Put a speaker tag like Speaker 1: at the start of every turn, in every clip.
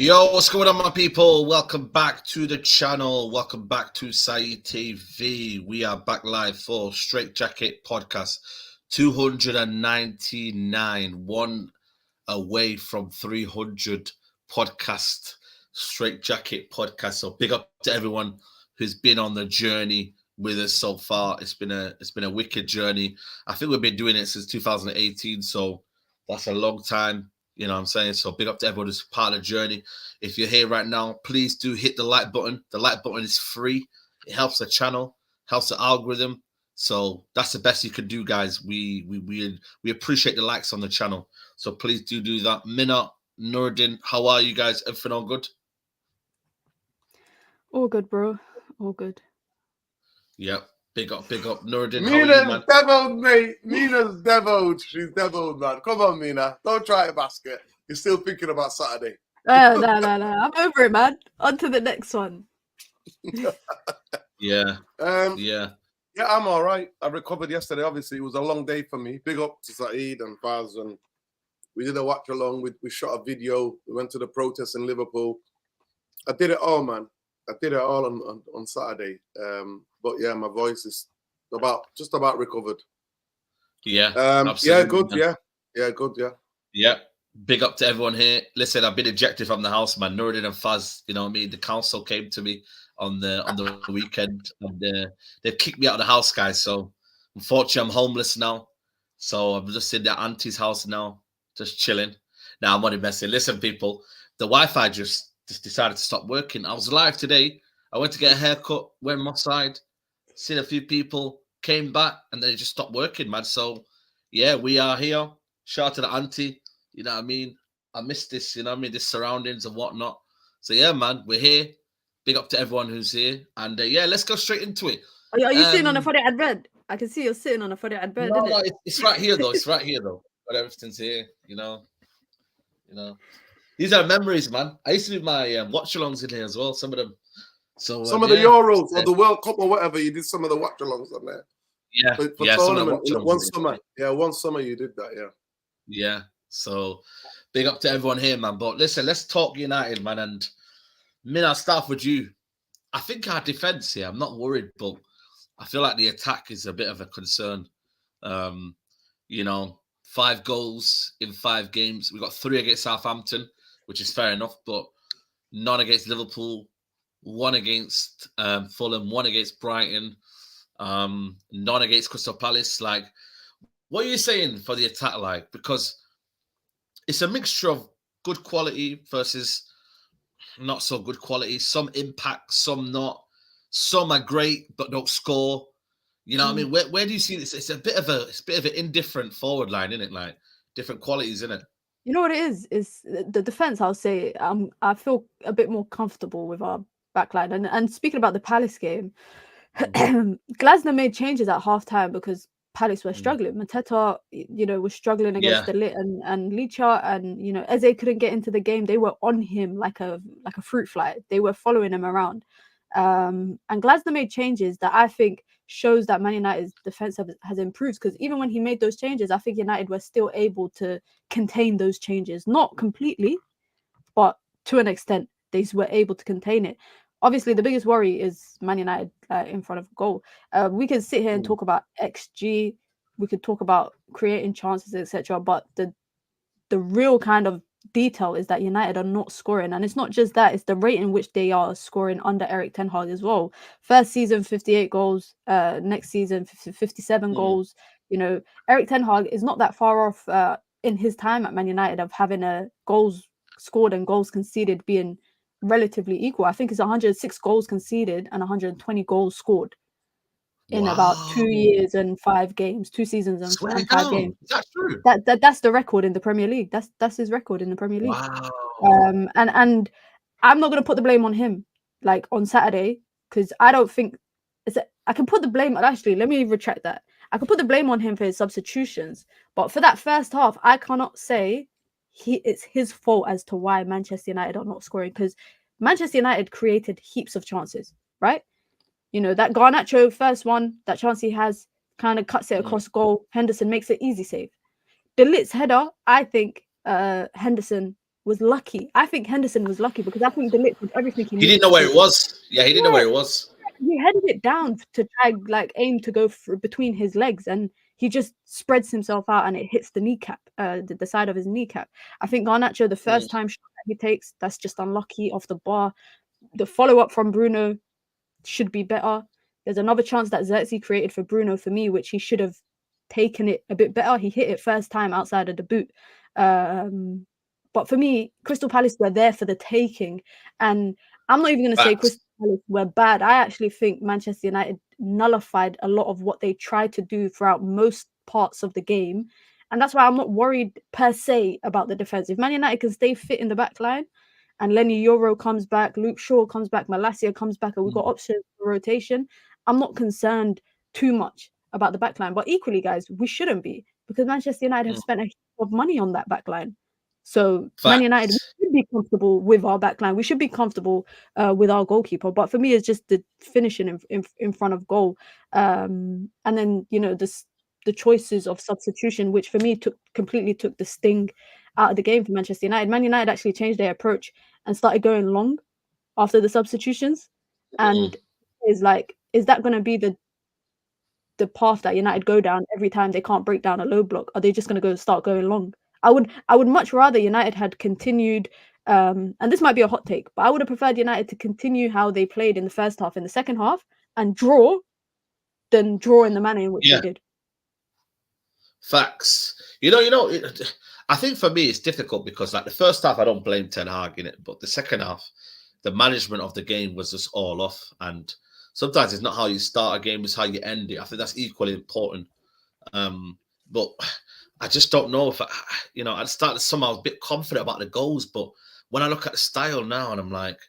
Speaker 1: Yo, what's going on, my people? Welcome back to the channel. Welcome back to Saeed TV. We are back live for Straightjacket podcast 299, one away from 300 podcast, Straightjacket podcast. So big up to everyone who's been on the journey with us so far. It's been a wicked journey. I think we've been doing it since 2018, so that's a long time. You know what I'm saying? So big up to everyone who's part of the journey. If you're here right now, please do hit the like button. The like button is free. It helps the channel, helps the algorithm. So that's the best you can do, guys. We appreciate the likes on the channel. So please do that. Minna, Nurdin, how are you guys? Everything all good?
Speaker 2: All good, bro. All good.
Speaker 1: Yep. Big up. Nurdin,
Speaker 3: Mina's
Speaker 1: how are you, man?
Speaker 3: deviled, mate. Mina's deviled. She's deviled, man. Come on, Mina. Don't try a basket. You're still thinking about Saturday.
Speaker 2: No. I'm over it, man. On to the next one.
Speaker 1: Yeah.
Speaker 3: Yeah, I'm all right. I recovered yesterday. Obviously, it was a long day for me. Big up to Saeed and Faz. And we did a watch along. We shot a video. We went to the protest in Liverpool. I did it all, man. I did it all on Saturday. But yeah, my voice is just about recovered.
Speaker 1: Yeah.
Speaker 3: Absolutely, yeah, good. Man. Yeah, good. Yeah.
Speaker 1: Yeah. Big up to everyone here. Listen, I've been ejected from the house, man. Nurdin and Faz, you know what I mean? The council came to me on the weekend, and they've kicked me out of the house, guys. So unfortunately, I'm homeless now. So I'm just in their auntie's house now, just chilling. Now I'm only messing. Listen, people, the Wi-Fi just decided to stop working. I was live today. I went to get a haircut, went outside, seen a few people, came back, and then it just stopped working, man. So yeah, we are here. Shout out to the auntie. You know what I mean? I miss this, you know what I mean? This surroundings and whatnot. So yeah, man, we're here. Big up to everyone who's here. And yeah, let's go straight into it.
Speaker 2: Are you sitting on a Fari'ad bed? I can see you're sitting on a Fari'ad bed.
Speaker 1: No, it's right here though. It's right here though. But everything's here, you know. These are memories, man. I used to do my watch-alongs in here as well, some of them. So
Speaker 3: some of the Euros or the World Cup or whatever, you did some of the watch-alongs on there.
Speaker 1: Yeah.
Speaker 3: For tournament, one summer. Yeah, one summer you did that, yeah.
Speaker 1: Yeah. So big up to everyone here, man. But listen, let's talk United, man. And I'll start with you. I think our defense here, I'm not worried, but I feel like the attack is a bit of a concern. 5 goals in 5 games. We got 3 against Southampton, which is fair enough. But none against Liverpool, one against Fulham, one against Brighton, none against Crystal Palace. Like, what are you saying for the attack? Like, because it's a mixture of good quality versus not so good quality. Some impact, some not. Some are great but don't score. You know what I mean? Where do you see this? It's a bit of an indifferent forward line, isn't it? Like different qualities, isn't it?
Speaker 2: You know what it is? Is the defense? I'll say I feel a bit more comfortable with our backline. And speaking about the Palace game, Glasner made changes at halftime because Palace were struggling. Mateta, was struggling against the Lit and Licha, and Eze couldn't get into the game. They were on him like a fruit fly. They were following him around. And Glasner made changes that I think shows that Man United's defense has improved, because even when he made those changes, I think United were still able to contain those changes. Not completely, but to an extent, they were able to contain it. Obviously, the biggest worry is Man United in front of goal. We can sit here and talk about XG. We could talk about creating chances, etc. But the real kind of detail is that United are not scoring, and it's not just that; it's the rate in which they are scoring under Erik ten Hag as well. First season, 58 goals. Next season, 57 goals. Erik ten Hag is not that far off in his time at Man United of having a goals scored and goals conceded being relatively equal. I think it's 106 goals conceded and 120 goals scored in about 2 years and 5 games, 2 seasons and 5 games.
Speaker 1: Is that true?
Speaker 2: That's the record in the Premier League. That's his record in the Premier League.
Speaker 1: Wow.
Speaker 2: And I'm not going to put the blame on him like on Saturday, because I don't think I can put the blame. Actually, let me retract that. I can put the blame on him for his substitutions, but for that first half, I cannot say it's his fault as to why Manchester United are not scoring, because Manchester United created heaps of chances, right? That Garnacho first one, that chance he has, kind of cuts it across goal. Henderson makes it easy save. De Ligt's header, I think Henderson was lucky. I think Henderson was lucky because I think De Ligt did everything he needed.
Speaker 1: He didn't know where it was. Yeah, he didn't know where it was.
Speaker 2: He headed it down to try, aim to go between his legs, and he just spreads himself out and it hits the kneecap, the side of his kneecap. I think Garnacho, the first time shot that he takes, that's just unlucky off the bar. The follow-up from Bruno should be better. There's another chance that Xerxes created for Bruno for me, which he should have taken it a bit better. He hit it first time outside of the boot. But for me, Crystal Palace were there for the taking. And I'm not even going to say Crystal Palace were bad. I actually think Manchester United nullified a lot of what they tried to do throughout most parts of the game. And that's why I'm not worried per se about the defense. If Man United can stay fit in the back line, and Lenny Yoro comes back, Luke Shaw comes back, Malacia comes back, and we've got options for rotation, I'm not concerned too much about the backline. But equally, guys, we shouldn't be, because Manchester United have spent a heap of money on that backline. So Man United, we should be comfortable with our backline. We should be comfortable with our goalkeeper. But for me, it's just the finishing in front of goal. And then, the choices of substitution, which for me completely took the sting out of the game for Manchester United. Man United actually changed their approach and started going long after the substitutions. And is that going to be the path that United go down every time they can't break down a low block? Are they just going to start going long? I would much rather United had continued, and this might be a hot take, but I would have preferred United to continue how they played in the first half, in the second half, and draw than draw in the manner in which they did.
Speaker 1: Facts. I think for me it's difficult because the first half I don't blame Ten Hag in it, but the second half, the management of the game was just all off. And sometimes it's not how you start a game, it's how you end it. I think that's equally important. But I just don't know if I started somehow a bit confident about the goals, but when I look at the style now and I'm like,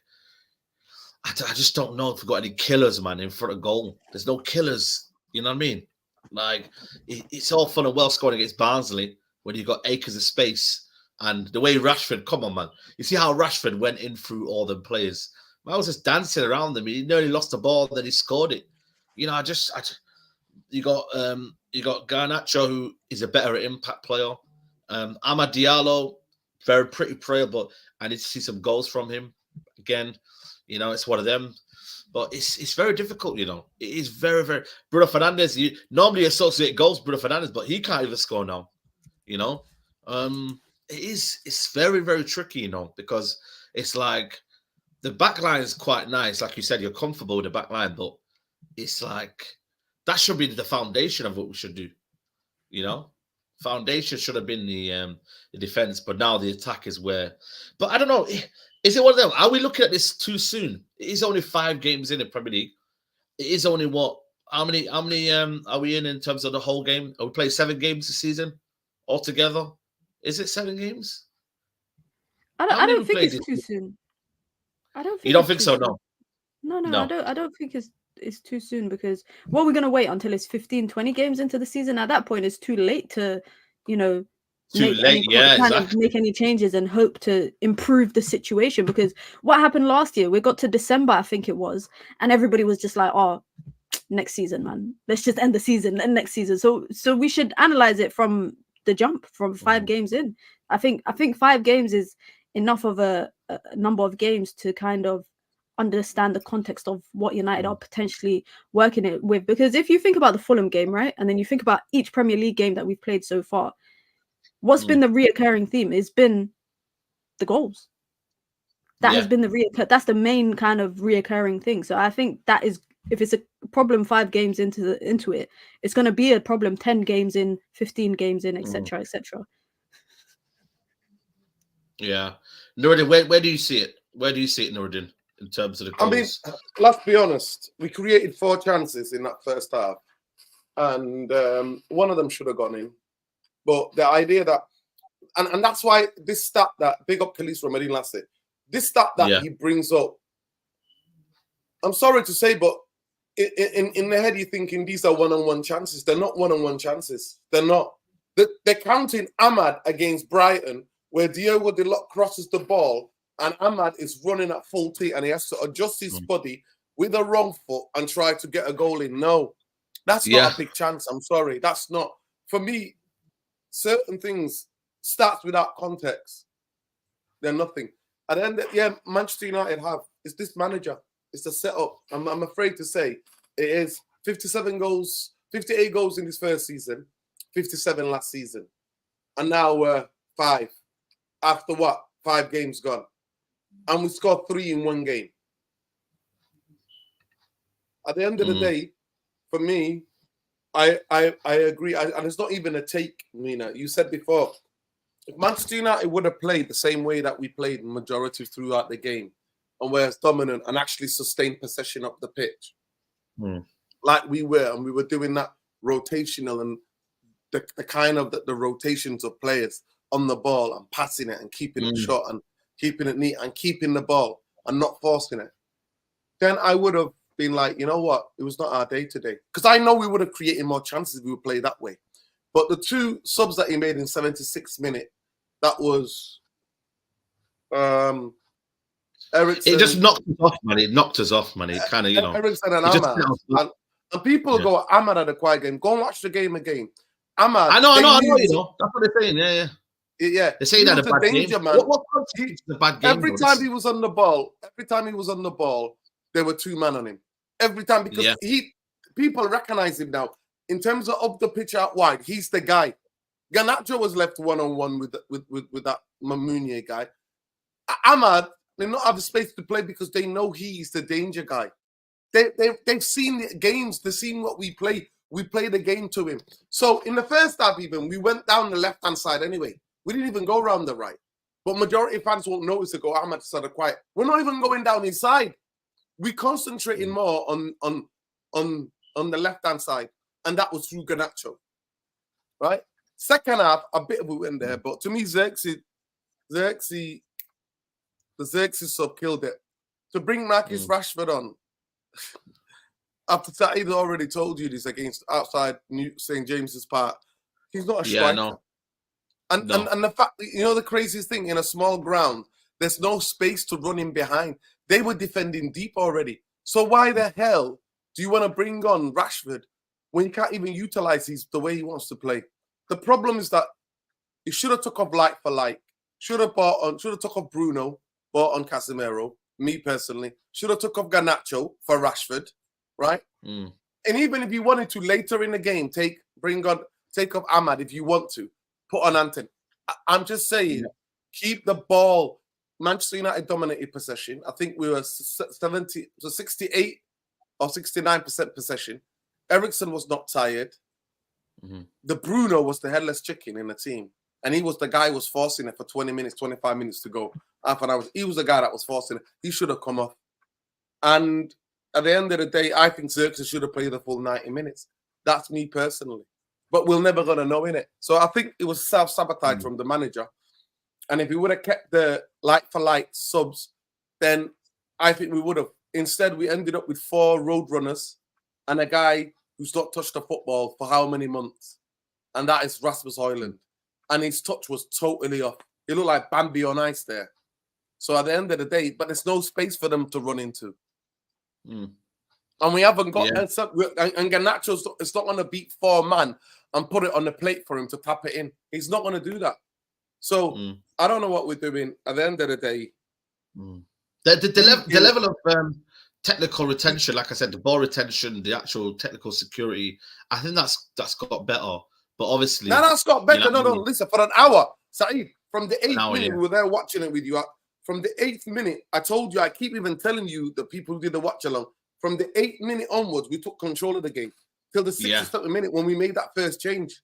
Speaker 1: I just don't know if we've got any killers, man, in front of goal. There's no killers. You know what I mean? It's all fun and well scoring against Barnsley when you've got acres of space. And the way Rashford, come on, man. You see how Rashford went in through all the players. I was just dancing around them. He nearly lost the ball, then he scored it. You got Garnacho, who is a better impact player. Amad Diallo, very pretty player, but I need to see some goals from him. Again, it's one of them. But it's very difficult, It is very, very... Bruno Fernandes, you normally associate goals with Bruno Fernandes, but he can't even score now, It's very, very tricky, because it's like the back line is quite nice. Like you said, you're comfortable with the back line, but it's like that should be the foundation of what we should do. You know, foundation should have been the defense, but now the attack is where. But I don't know. Is it one of them? Are we looking at this too soon? It is only 5 games in the Premier League. It is only what? How many are we in terms of the whole game? Are we playing 7 games this season altogether? Is it 7 games?
Speaker 2: I don't think it's too soon. I don't think
Speaker 1: you don't think so,
Speaker 2: no. No. I don't think it's too soon, because what we're gonna wait until it's 15, 20 games into the season. At that point, it's too late to, make any changes and hope to improve the situation. Because what happened last year, we got to December, I think it was, and everybody was just like, oh, next season, man, let's just end the season and next season. So we should analyze it from the jump, from 5 games in. I think 5 games is enough of a number of games to kind of understand the context of what United are potentially working it with. Because if you think about the Fulham game, right, and then you think about each Premier League game that we've played so far, what's been the reoccurring theme? It's been the goals. That has been that's the main kind of reoccurring thing. So I think that is, if it's a problem 5 games into it, it's going to be a problem 10 games in, 15 games in, etc., etc.
Speaker 1: Yeah, Nuruddin, where do you see it? Where do you see it, Nuruddin, in terms of the goals?
Speaker 3: I mean, let's be honest. We created 4 chances in that first half, and one of them should have gone in. But the idea that, and that's why this stat that, big up Khalees from Medina last, this stat that he brings up, I'm sorry to say, but in the head you're thinking these are one-on-one chances. They're not one-on-one chances. They're not. They're counting Ahmad against Brighton, where Diogo Dalot crosses the ball and Ahmad is running at full T and he has to adjust his body with the wrong foot and try to get a goal in. No, that's not a big chance. I'm sorry. That's not. For me, certain things, stats without context, they're nothing. At the end, Manchester United it's this manager. It's the setup. I'm afraid to say it is 57 goals, 58 goals in this first season, 57 last season. And now we're 5. After what? 5 games gone. And we scored 3 in 1 game. At the end of the day, for me, I agree. And it's not even a take, Mina. You said before, if Manchester United would have played the same way that we played majority throughout the game, and were dominant and actually sustained possession up the pitch, like we were, and we were doing that rotational and the kind of the rotations of players on the ball and passing it and keeping it short and keeping it neat and keeping the ball and not forcing it, then I would have been like, you know what, it was not our day today. Because I know we would have created more chances if we would play that way. But the 2 subs that he made in 76 minutes, that was Eriksen.
Speaker 1: It just knocked us off, man. It knocked us off, man. It kind of,
Speaker 3: Eriksen and Ahmad. And people go, Ahmad had a quiet game. Go and watch the game again. Ahmad.
Speaker 1: I know. That's what they're saying. Yeah. They say that a bad danger, game. Man. What a bad game?
Speaker 3: Every time he was on the ball, there were 2 men on him. Every time, because people recognize him now. In terms of up the pitch out wide, he's the guy. Garnacho was left one-on-one with that Mamounier guy. Ahmad, they not have the space to play because they know he's the danger guy. They've seen the games. They've seen what we play. We play the game to him. So in the first half, even we went down the left-hand side anyway. We didn't even go around the right. But majority of fans won't notice it. Go, Ahmad started quiet. We're not even going down his side. We concentrating more on the left-hand side, and that was through Garnacho, right? Second half, a bit of a win there, but to me, the Xerxes sub killed it. To bring Marcus Rashford on, after Saeed already told you this against outside St. James's Park, he's not a striker.
Speaker 1: Yeah, no.
Speaker 3: And the fact, the craziest thing, in a small ground, there's no space to run in behind. They were defending deep already. So why the hell do you want to bring on Rashford when you can't even utilize the way he wants to play? The problem is that he should have took off like for like. Should have took off Bruno, bought on Casemiro. Me personally, should have took off Garnacho for Rashford, right? And even if you wanted to later in the game, take off Ahmad if you want to, put on Anton. I'm just saying, keep the ball Manchester United dominated possession. I think we were 68 or 69% possession. Eriksen was not tired. The Bruno was the headless chicken in the team. And he was the guy who was forcing it for 20 minutes, 25 minutes to go. He was the guy that was forcing it. He should have come off. And at the end of the day, I think Xerxes should have played the full 90 minutes. That's me personally. But we're never going to know, innit? So I think it was self-sabotage from the manager. And if he would have kept the like-for-like subs, then I think we would have. Instead, we ended up with 4 roadrunners and a guy who's not touched the football for how many months? And that is Rasmus Hojlund. And his touch was totally off. He looked like Bambi on ice there. So at the end of the day, but there's no space for them to run into. And we haven't got... And Garnacho's it's not going to beat 4 man and put it on the plate for him to tap it in. He's not going to do that. So I don't know what we're doing. At the end of the day...
Speaker 1: The level of technical retention, like I said, the ball retention, the actual technical security, I think that's got better. But obviously...
Speaker 3: No, that's got better. You know, no, listen, for an hour, Saeed, from the 8th minute, we were there watching it with you. From the 8th minute, I told you, I keep even telling you, the people who did the watch along, from the 8th minute onwards, we took control of the game. Till the 60th minute when we made that first change.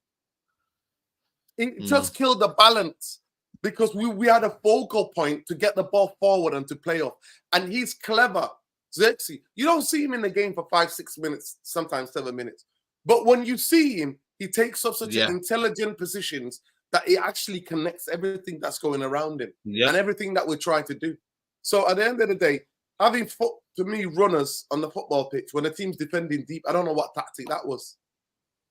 Speaker 3: It just killed the balance. Because we had a focal point to get the ball forward and to play off. And he's clever. Xerxes, you don't see him in the game for 5-6 minutes, sometimes 7 minutes. But when you see him, he takes up such intelligent positions that he actually connects everything that's going around him and everything that we're trying to do. So at the end of the day, having, to me, runners on the football pitch when the team's defending deep, I don't know what tactic that was.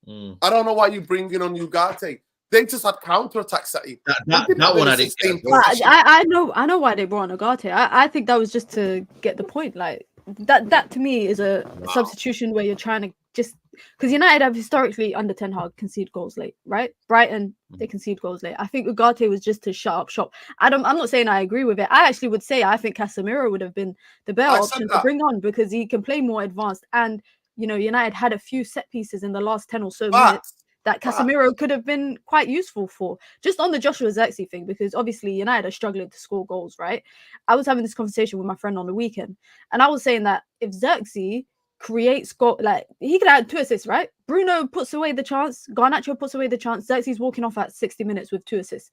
Speaker 3: I don't know why you bring in on Ugarte. They just had counterattacks at it.
Speaker 1: That one I didn't get.
Speaker 2: I know why they brought on Ugarte. I think that was just to get the point. Like that to me is a substitution where you're trying to just because United have historically under Ten Hag concede goals late, right? Brighton they concede goals late. I think Ugarte was just to shut up shop. I'm not saying I agree with it. I actually would say I think Casemiro would have been the better option to bring on because he can play more advanced and United had a few set pieces in the last 10 or so minutes that Casemiro could have been quite useful for. Just on the Joshua Zirkzee thing, because obviously United are struggling to score goals, right? I was having this conversation with my friend on the weekend, and I was saying that if Zirkzee creates goal, like he could add 2 assists, right? Bruno puts away the chance, Garnacho puts away the chance, Xerxes walking off at 60 minutes with 2 assists.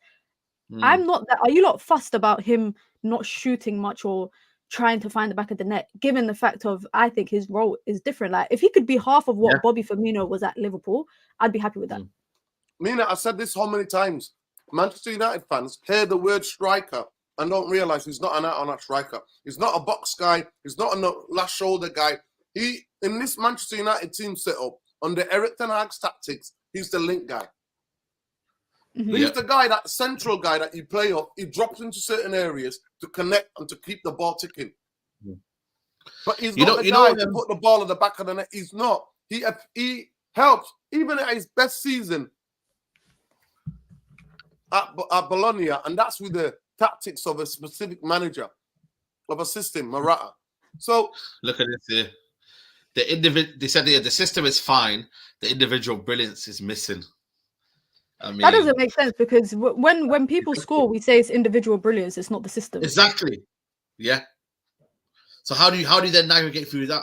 Speaker 2: I'm not that. Are you not fussed about him not shooting much or trying to find the back of the net, given the fact of I think his role is different? Like if he could be half of what Bobby Firmino was at Liverpool, I'd be happy with that.
Speaker 3: Mina, I said this how many times? Manchester United fans hear the word striker and don't realise he's not an out-and-out striker. He's not a box guy. He's not a last shoulder guy. He in this Manchester United team setup under Erik ten Hag's tactics, he's the link guy. He's the guy, that central guy that you play off. He drops into certain areas to connect and to keep the ball ticking. But he's not the guy to put the ball at the back of the net. He's not. He helps. Even at his best season at Bologna, and that's with the tactics of a specific manager, of a system, Morata. So
Speaker 1: look at this here. They said the system is fine. The individual brilliance is missing. I mean,
Speaker 2: that doesn't make sense because when people score, we say it's individual brilliance. It's not the system.
Speaker 1: Exactly. Yeah. So how do you then navigate through that?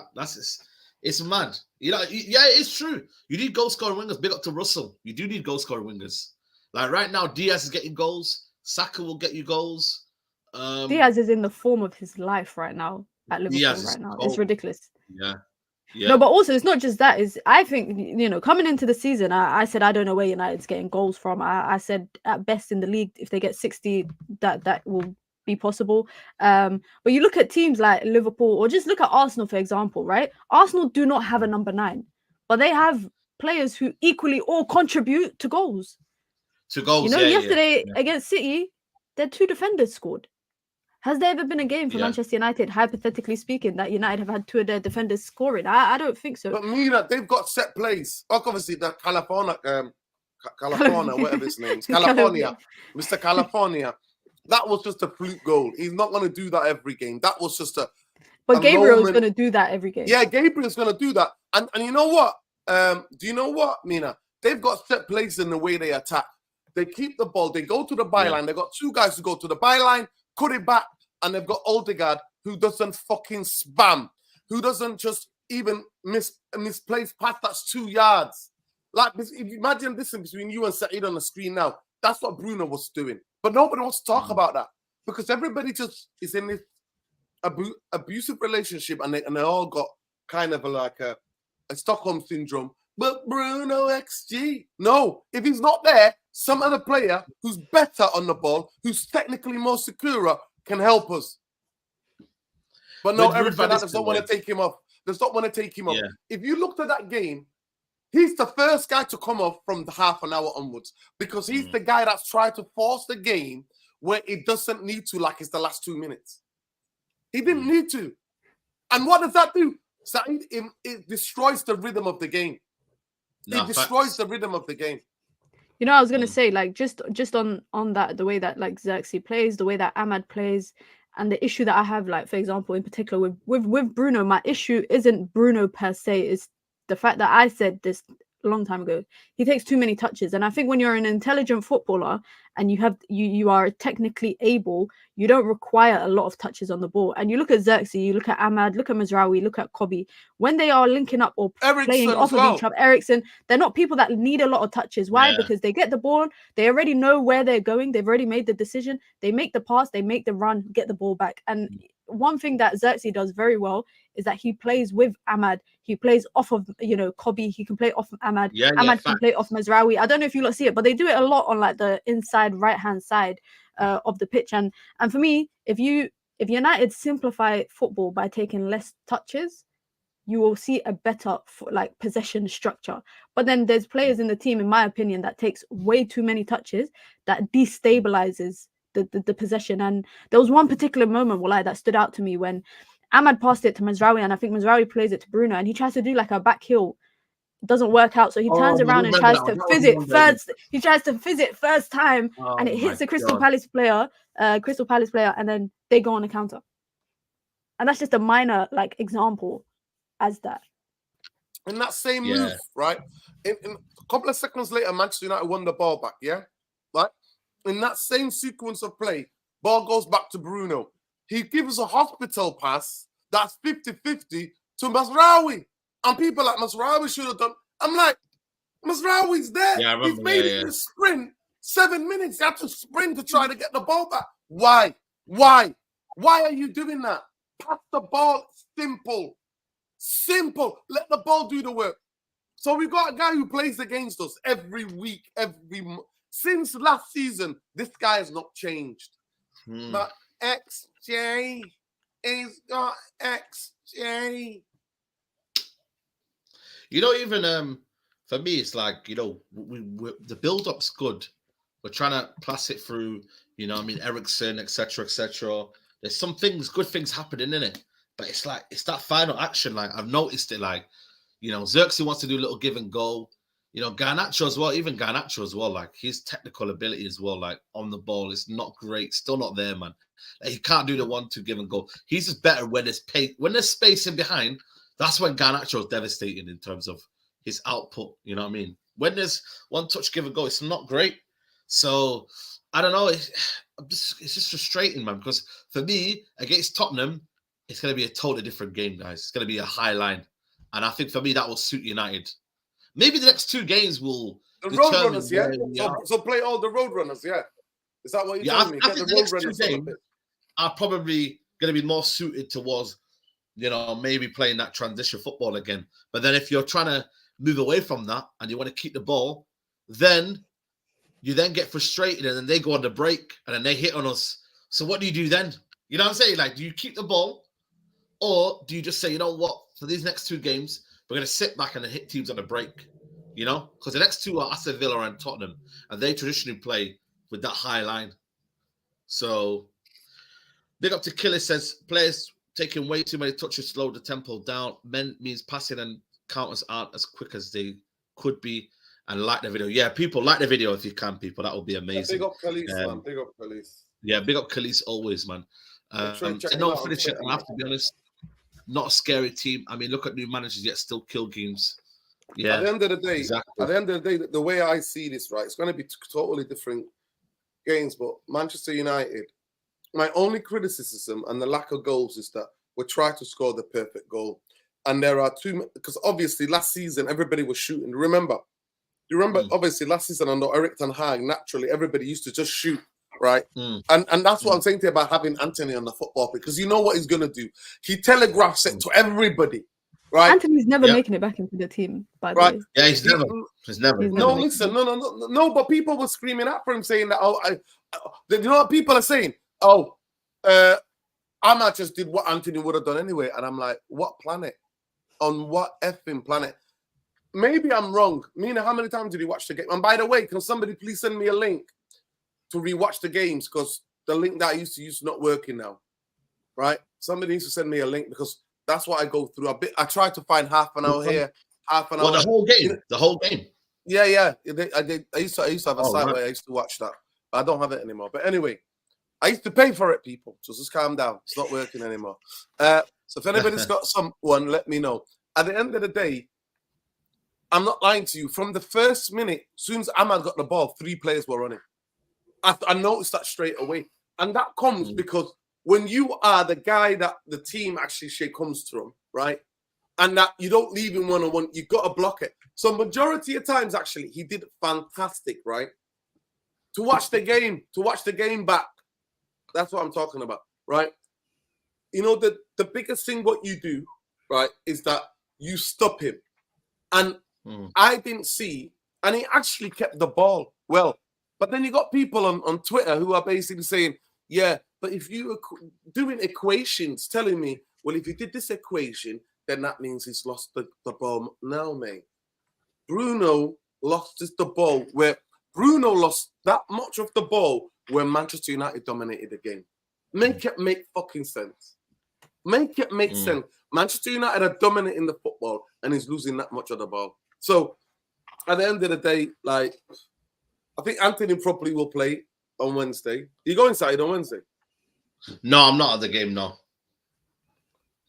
Speaker 1: It's mad. It's true. You need goal scoring wingers. Big up to Russell. You do need goal scoring wingers. Like right now, Diaz is getting goals. Saka will get you goals.
Speaker 2: Diaz is in the form of his life right now at Liverpool right now. It's ridiculous.
Speaker 1: Yeah.
Speaker 2: No, but also it's not just that. I think coming into the season, I said I don't know where United's getting goals from. I said at best in the league, if they get 60, that will be possible. But you look at teams like Liverpool, or just look at Arsenal for example, right? Arsenal do not have a number 9, but they have players who equally all contribute to goals. Yesterday against City, their 2 defenders scored. Has there ever been a game for Manchester United, hypothetically speaking, that United have had 2 of their defenders scoring? I don't think so.
Speaker 3: But Mina, they've got set plays. Obviously, the California, whatever his name is, California, Mr. California. That was just a fluke goal. He's not going to do that every game. That was just a.
Speaker 2: But Gabriel's going to do that every game.
Speaker 3: Yeah, Gabriel's going to do that. And you know what? Do you know what, Mina? They've got set plays in the way they attack. They keep the ball. They go to the byline. They got 2 guys who go to the byline, cut it back, and they've got Odegaard who doesn't fucking spam, who doesn't just even misplace pass that's 2 yards. Like, if you imagine this between you and Saeed on the screen now, that's what Bruno was doing. But nobody wants to talk about that because everybody just is in this abusive relationship, and they all got kind of like a Stockholm syndrome. But Bruno XG. No, if he's not there, some other player who's better on the ball, who's technically more secure, can help us. But no, Eric Fernandez don't want to take him off. Does not want to take him off.
Speaker 1: Yeah.
Speaker 3: If you looked at that game, he's the first guy to come off from the half an hour onwards because he's the guy that's tried to force the game where it doesn't need to, like it's the last 2 minutes. He didn't need to. And what does that do? Saeed, it destroys the rhythm of the game. It destroys the rhythm of the game.
Speaker 2: You know, I was gonna say, like, just on that, the way that like Xerxes plays, the way that Ahmad plays, and the issue that I have, like, for example, in particular with Bruno, my issue isn't Bruno per se, is the fact that I said this a long time ago. He takes too many touches, and I think when you're an intelligent footballer and you are technically able, you don't require a lot of touches on the ball. And you look at Xerxes, you look at Ahmad, look at Mazraoui, look at Kobe. When they are linking up or playing off of each other, Eriksen, they're not people that need a lot of touches. Why? Because they get the ball, they already know where they're going, they've already made the decision, they make the pass, they make the run, get the ball back. And one thing that Xerxes does very well is that he plays with Ahmad. He plays off of, Kobe. He can play off of Ahmad. Ahmad can play off Mazraoui. I don't know if you lot see it, but they do it a lot on like the inside right-hand side of the pitch. And for me, if United simplify football by taking less touches, you will see a better possession structure. But then there's players in the team, in my opinion, that takes way too many touches that destabilizes the possession. And there was one particular moment, that stood out to me when Ahmad passed it to Mazraoui, and I think Mazraoui plays it to Bruno, and he tries to do like a back heel. It doesn't work out, so he turns around and tries to fizz it first. He tries to fizz it first time, and it hits the Crystal Palace player, and then they go on a counter. And that's just a minor example as that.
Speaker 3: In that same move, right? In a couple of seconds later, Manchester United won the ball back, right? In that same sequence of play, ball goes back to Bruno. He gives a hospital pass that's 50-50 to Mazraoui. And people like Mazraoui should have done. I'm like, Mazraoui's there.
Speaker 1: Yeah,
Speaker 3: He's made it in a sprint. 7 minutes. He had to sprint to try to get the ball back. Why? Why are you doing that? Pass the ball. Simple. Let the ball do the work. So we've got a guy who plays against us every week, since last season. This guy has not changed. But XJ is got XJ.
Speaker 1: Even for me, it's like, the build-up's good. We're trying to pass it through, Eriksen, etc. There's some good things happening in it. But it's that final action. Like, I've noticed it, Xerxes wants to do a little give and go. Garnacho as well, like his technical ability as well, like on the ball is not great, still not there, man. Like, he can't do the 1-2 give and go. He's just better when there's space in behind. That's when Garnacho is devastating in terms of his output. You know what I mean? When there's one touch give and go, it's not great. So I don't know. It's just frustrating, man. Because for me, against Tottenham, it's going to be a totally different game, guys. It's going to be a high line, and I think for me that will suit United. Maybe the next 2 games will
Speaker 3: the road runners, So play all the road runners, Is that what you're telling me?
Speaker 1: I think the next 2 games are probably going to be more suited towards, maybe playing that transition football again. But then if you're trying to move away from that and you want to keep the ball, then you then get frustrated and then they go on the break and then they hit on us. So what do you do then? You know what I'm saying? Like, do you keep the ball or do you just say, you know what, for these next 2 games, we're going to sit back and hit teams on the break, Because the next 2 are Aston Villa and Tottenham, and they traditionally play with that high line. So, big up to Killer says, players taking way too many touches slow the tempo down. Means passing and counters aren't as quick as they could be. And like the video. Yeah, people, like the video if you can, people. That would be amazing.
Speaker 3: Big up Khalees, man. Big up Khalees.
Speaker 1: Yeah, big up Khalees always, man. Finish it. I have to be honest. Not a scary team. I mean, look at new managers yet still kill games. Yeah.
Speaker 3: At the end of the day, the way I see this, right, it's going to be totally different games. But Manchester United, my only criticism and the lack of goals is that we're trying to score the perfect goal. And there are because obviously last season everybody was shooting. Remember, obviously last season under Eric Ten Hag, naturally everybody used to just shoot, right? And that's what I'm saying to you about having Anthony on the football, because you know what he's gonna do. He telegraphs it to everybody, right?
Speaker 2: Anthony's never making it back into the team, by the way.
Speaker 1: Yeah, he's never.
Speaker 3: No, listen, no. But people were screaming out for him, saying that, you know what people are saying? Ahmad just did what Anthony would have done anyway. And I'm like, what planet? On what effing planet? Maybe I'm wrong. Mina, how many times did you watch the game? And by the way, can somebody please send me a link to rewatch the games? Because the link that I used to use is not working now. Right? Somebody needs to send me a link, because that's what I go through. I try to find half an hour here, half an hour.
Speaker 1: The whole game. The whole game.
Speaker 3: Yeah. I used to have a site where I used to watch that. But I don't have it anymore. But anyway, I used to pay for it, people. So just calm down. It's not working anymore. So if anybody's got someone, let me know. At the end of the day, I'm not lying to you. From the first minute, as soon as Ahmad got the ball, 3 players were running. I noticed that straight away. And that comes because when you are the guy that the team actually comes from, right? And that you don't leave him one-on-one, you've got to block it. So majority of times, actually, he did fantastic, right? To watch the game back. That's what I'm talking about, right? You know, the biggest thing what you do, right, is that you stop him. And I didn't see, and he actually kept the ball well. But then you got people on Twitter who are basically saying, yeah, but if you are doing equations, telling me, well, if you did this equation, then that means he's lost the ball. No, mate. Bruno lost the ball where Bruno lost that much of the ball where Manchester United dominated the game. Make it make fucking sense. Make it make sense. Manchester United are dominating the football and he's losing that much of the ball. So at the end of the day, like, I think Anthony probably will play on Wednesday. You go inside on Wednesday?
Speaker 1: No, I'm not at the game, no.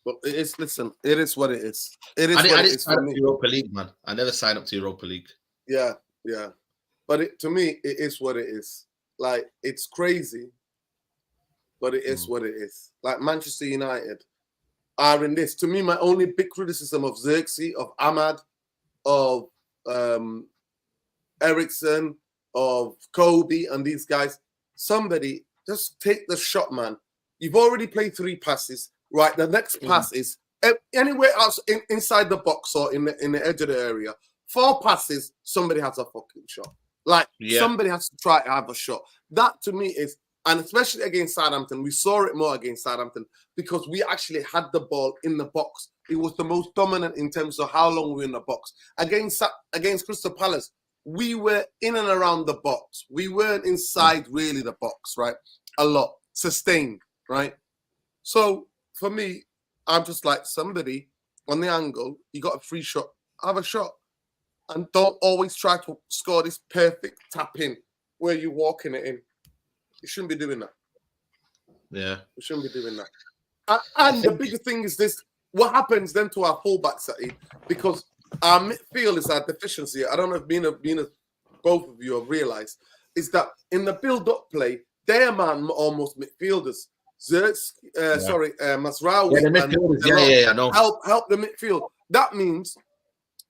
Speaker 3: But it is what it is. It is
Speaker 1: I
Speaker 3: what it
Speaker 1: didn't
Speaker 3: is
Speaker 1: sign
Speaker 3: for
Speaker 1: up
Speaker 3: me.
Speaker 1: to Europa League, man. I never signed up to Europa League.
Speaker 3: Yeah. But to me, it is what it is. Like, it's crazy, but it is what it is. Like, Manchester United are in this. To me, my only big criticism of Xerxes, of Ahmad, of Ericsson, of Kobe, and these guys, somebody just take the shot, man. You've already played 3 passes, right? The next pass is anywhere else inside the box or in the edge of the area. 4 passes, somebody has a fucking shot. Like, somebody has to try to have a shot. That, to me, is, and especially against Southampton, we saw it more against Southampton because we actually had the ball in the box. It was the most dominant in terms of how long we were in the box. Against Crystal Palace, we were in and around the box. We weren't inside really the box, right? A lot. Sustained, right? So, for me, I'm just like, somebody on the angle, you got a free shot, have a shot. And don't always try to score this perfect tap in where you're walking it in. You shouldn't be doing that.
Speaker 1: Yeah.
Speaker 3: You shouldn't be doing that. And the biggest thing is this, what happens then to our fullbacks, Saeed? Because our midfield is our deficiency. I don't know if being both of you have realized, is that in the build-up play, they are almost midfielders. Masraoui
Speaker 1: I know.
Speaker 3: help the midfield. That means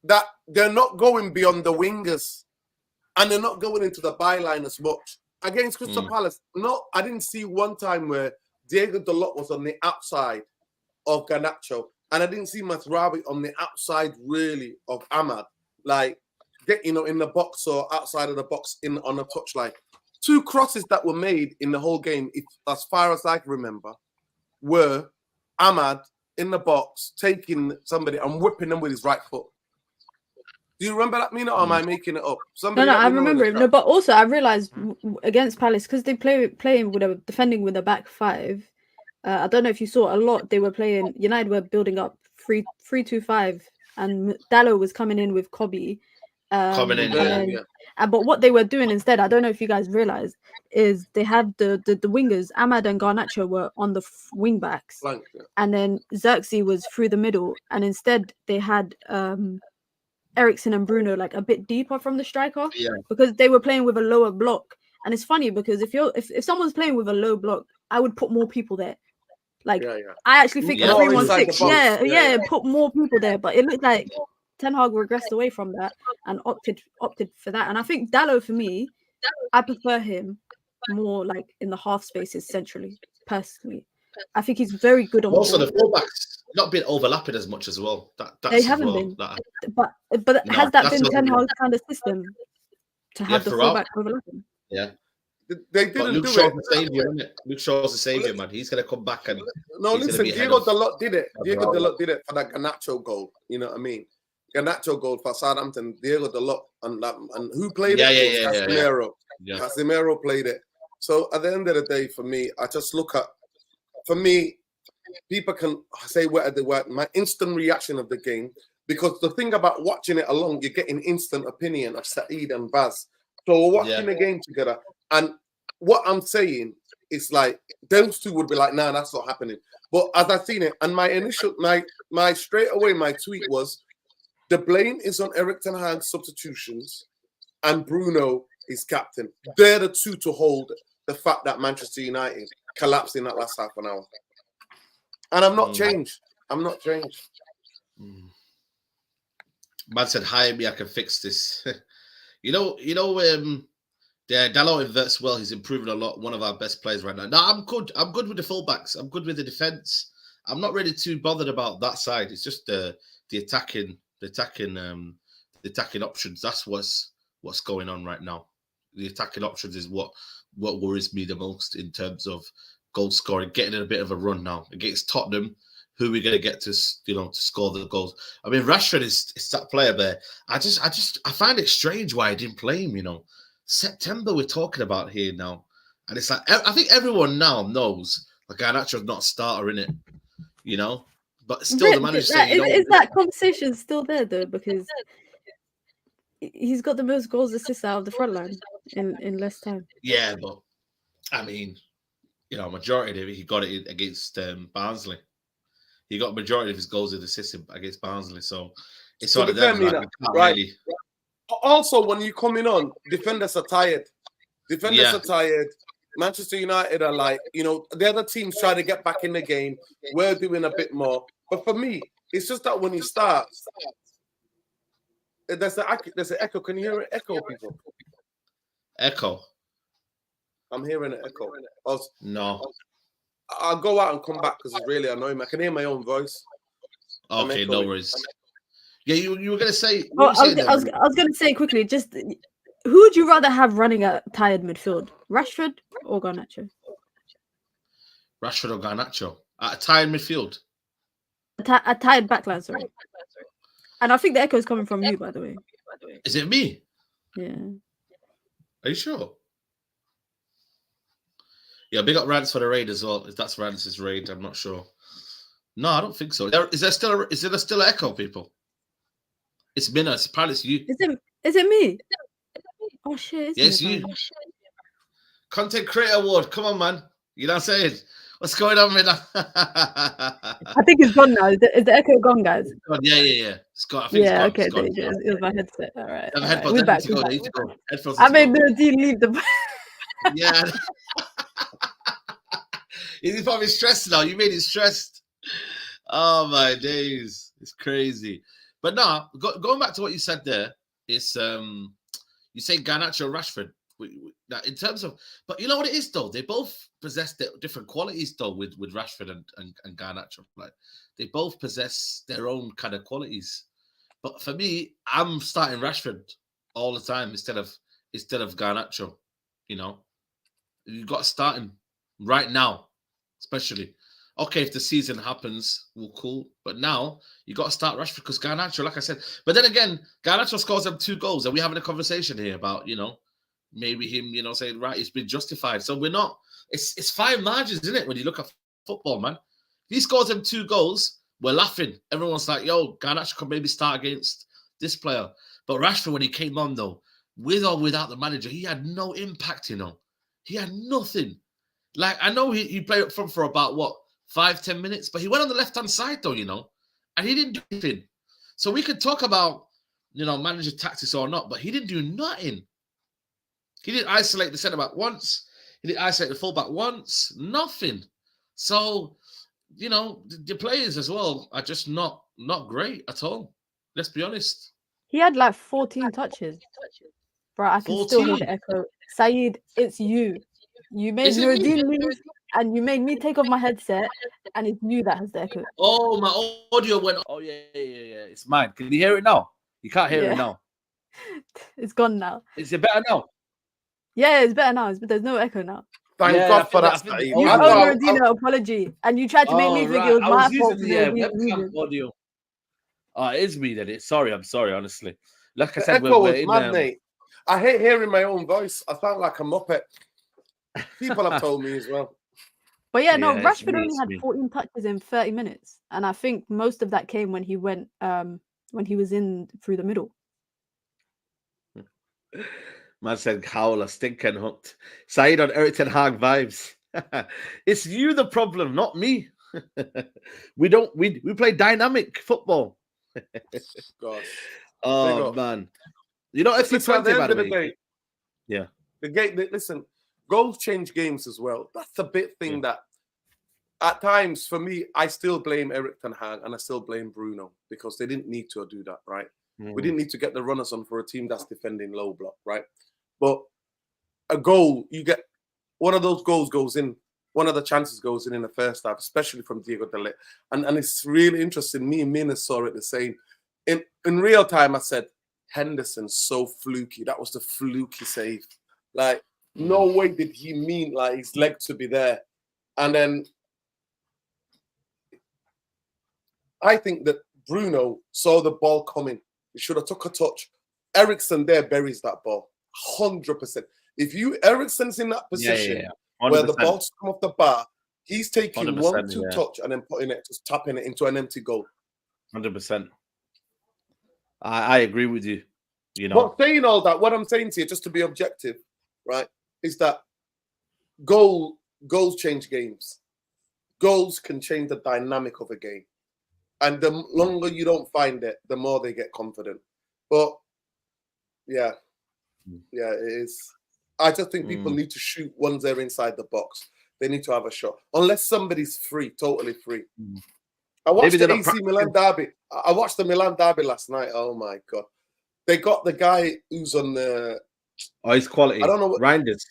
Speaker 3: that they're not going beyond the wingers and they're not going into the byline as much. Against Crystal Palace, no, I didn't see one time where Diego Dalot was on the outside of Garnacho and I didn't see Masraoui on the outside really of Ahmad, like, in the box or outside of the box on a touchline. 2 crosses that were made in the whole game, as far as I can remember, were Ahmad in the box taking somebody and whipping them with his right foot. Do you remember that, Mina, or am I making it up?
Speaker 2: No, I remember it. No, but also I realized against Palace, because they playing with defending with a back 5. I don't know if you saw a lot. They were playing. United were building up 3-2-5, and Dalot was coming in with Kobe. But what they were doing instead, I don't know if you guys realized, is they have the wingers. Ahmad and Garnacho were on the wing backs, and then Xerxes was through the middle, and instead they had Ericsson and Bruno like a bit deeper from the striker, because they were playing with a lower block. And it's funny because if someone's playing with a low block, I would put more people there. Like,
Speaker 3: Yeah.
Speaker 2: I actually think
Speaker 1: Yeah.
Speaker 2: a 3-1-6.
Speaker 3: Inside the box.
Speaker 2: Yeah, put more people there. But it looked like Ten Hag regressed away from that and opted for that. And I think Dalot, for me, I prefer him more like in the half spaces centrally. Personally, I think he's very good on.
Speaker 1: Also,
Speaker 2: ball.
Speaker 1: the fullbacks not been overlapping as much as well. That's
Speaker 2: They haven't
Speaker 1: as well.
Speaker 2: been.
Speaker 1: That,
Speaker 2: But
Speaker 1: No,
Speaker 2: has that
Speaker 1: that's
Speaker 2: been
Speaker 1: not-
Speaker 2: Ten Hag's kind of system to have the
Speaker 1: throughout.
Speaker 2: fullback overlapping?
Speaker 1: yeah.
Speaker 3: They
Speaker 1: But
Speaker 3: didn't
Speaker 1: Luke
Speaker 3: do
Speaker 1: Shaw's
Speaker 3: it.
Speaker 1: the savior, isn't it? Luke Shaw's the savior, man. He's gonna come back and
Speaker 3: No,
Speaker 1: he's
Speaker 3: listen,
Speaker 1: gonna be ahead
Speaker 3: Diego
Speaker 1: of-
Speaker 3: Dalot did it. Diego
Speaker 1: Bravo.
Speaker 3: Dalot did it for that Garnacho goal. You know what I mean? Garnacho goal for Southampton. Diego Dalot and who played
Speaker 1: Yeah,
Speaker 3: it?
Speaker 1: yeah,
Speaker 3: It was Casemiro.
Speaker 1: Yeah.
Speaker 3: Casemiro played it. So at the end of the day, for me, I just look at. For me, people can say whatever they want. My instant reaction of the game, because the thing about watching it along, you're getting instant opinion of Saeed and Baz. So we're watching the game together, and what I'm saying is like those two would be like, nah, that's not happening. But as I've seen it, and my straight away, my tweet was, the blame is on Erik ten Hag's substitutions, and Bruno is captain. They're the two to hold the fact that Manchester United collapsed in that last half an hour. And I'm not changed. I'm not changed.
Speaker 1: Man said, hire me, I can fix this. Dalot inverts well. He's improving a lot. One of our best players right now. No, I'm good. I'm good with the fullbacks. I'm good with the defense. I'm not really too bothered about that side. It's just the attacking options. That's what's going on right now. The attacking options is what worries me the most in terms of goal scoring. Getting in a bit of a run now against Tottenham. Who are we going to get to score the goals? I mean, Rashford is that player there. I find it strange why I didn't play him. September we're talking about here now, and it's like I think everyone now knows like Garnacho's not a starter in it, But still, the manager saying,
Speaker 2: is that conversation still there though? Because he's got the most goals assists out of the front line in less time.
Speaker 1: Yeah, but I mean, majority of it he got it against Barnsley. He got majority of his goals and assists against Barnsley, so it's sort of them. Like,
Speaker 3: right.
Speaker 1: Really...
Speaker 3: Also, when you coming on, defenders are tired. Defenders are tired. Manchester United are like, the other teams try to get back in the game. We're doing a bit more. But for me, it's just that when you start, there's an echo. Can you hear an echo, people?
Speaker 1: Echo?
Speaker 3: I'm hearing an echo.
Speaker 1: No.
Speaker 3: I'll go out and come back because it's really annoying. I can hear my own voice.
Speaker 1: Okay, no worries. Yeah, you were going to say...
Speaker 2: I was going to say quickly, just who would you rather have running a tired midfield? Rashford or Garnacho?
Speaker 1: Rashford or Garnacho? At a tired midfield?
Speaker 2: A tired backline, sorry. And I think the echo is coming from you, by the way.
Speaker 1: Is it me?
Speaker 2: Yeah.
Speaker 1: Are you sure? Yeah, big up Rance for the raid as well. If that's Rance's raid, I'm not sure. No, I don't think so. Is there still an echo, people? It's Minna. Apparently it's you.
Speaker 2: Is it me? Oh shit!
Speaker 1: Yes, you. Content Creator Award. Come on, man. You know what I'm saying? What's going on, Minna?
Speaker 2: I think it's gone now. Is the echo gone, guys?
Speaker 1: Yeah. It's gone. I think it's gone.
Speaker 2: Okay.
Speaker 1: It's gone.
Speaker 2: It was my headset. All right.
Speaker 1: Headphones.
Speaker 2: We're back.
Speaker 1: They need to go. Headphones.
Speaker 2: I made the team leave the.
Speaker 1: Yeah. He's probably stressed now. You made it stressed. Oh my days. It's crazy. But no, going back to what you said there, it's you say Garnacho, Rashford. In terms of, but you know what it is though? They both possess different qualities though with Rashford and Garnacho. Like they both possess their own kind of qualities. But for me, I'm starting Rashford all the time instead of Garnacho. You've got to start him right now, especially. Okay, if the season happens, well, cool. But now you got to start Rashford because Garnacho, like I said. But then again, Garnacho scores them 2 goals, and we're having a conversation here about maybe him, saying right, it's been justified. So we're not. It's fine margins, isn't it? When you look at football, man. If he scores them 2 goals, we're laughing. Everyone's like, "Yo, Garnacho could maybe start against this player." But Rashford, when he came on, though, with or without the manager, he had no impact. He had nothing. Like I know he played up front for about 5-10 minutes, but he went on the left-hand side though, and he didn't do anything. So we could talk about, manager tactics or not, but he didn't do nothing. He didn't isolate the centre-back once. He didn't isolate the fullback once. Nothing. So, you know, the players as well are just not great at all. Let's be honest.
Speaker 2: He had like 14 touches. Bro, I can still hear
Speaker 1: 14.
Speaker 2: the echo. Saeed, it's you. You made
Speaker 1: Is it me?
Speaker 2: Nuruddin leave, and you made me take off my headset, and it's you that has the echo.
Speaker 1: Oh, my audio went. Oh, yeah. It's mine. Can you hear it now? You can't hear it now.
Speaker 2: It's gone now.
Speaker 1: Is it better now?
Speaker 2: Yeah, it's better now. There's no echo now.
Speaker 3: Thank God for that.
Speaker 2: You owe Nuruddin an apology, and you tried to make me think it was my fault.
Speaker 1: Webcam audio. It is me then. I'm sorry, honestly. Like I said,
Speaker 3: echo was mad, mate. I hate hearing my own voice. I sound like a muppet. People have told me as well.
Speaker 2: But yeah, no, Rashford only had 14 touches in 30 minutes, and I think most of that came when he went, when he was in through the middle.
Speaker 1: Man said, "Howler, stinking hooked." Saeed on Eric Ten Hag vibes. It's you the problem, not me. We play dynamic football.
Speaker 3: Gosh.
Speaker 1: Oh man, you know, if it's at the end of the day, yeah,
Speaker 3: the game. Listen, goals change games as well. That's the big thing that, at times, for me, I still blame Eric Ten Hag and I still blame Bruno because they didn't need to do that, right? We didn't need to get the runners on for a team that's defending low block, right? But a goal, you get one of those goals goes in, one of the chances goes in the first half, especially from Diego Dalot. And it's really interesting. Me and Mina saw it the same. In real time, I said, Henderson's so fluky. That was the fluky save. Like, no way did he mean like his leg to be there. And then I think that Bruno saw the ball coming. He should have took a touch. Eriksen there buries that ball. 100%. If Eriksen's in that position where the ball's come off the bar, he's taking 1-2 touch and then putting it, just tapping it into an empty goal.
Speaker 1: 100%. I agree with you. You know,
Speaker 3: but saying all that, what I'm saying to you, just to be objective, right, is that goals change games. Goals can change the dynamic of a game. And the longer you don't find it, the more they get confident. But yeah, it is. I just think people need to shoot once they're inside the box. They need to have a shot, unless somebody's free, totally free. I watched the AC Milan derby. I watched the Milan derby last night. Oh my God, they got the guy who's on the.
Speaker 1: Oh, he's quality.
Speaker 3: I don't know what
Speaker 1: Reinders.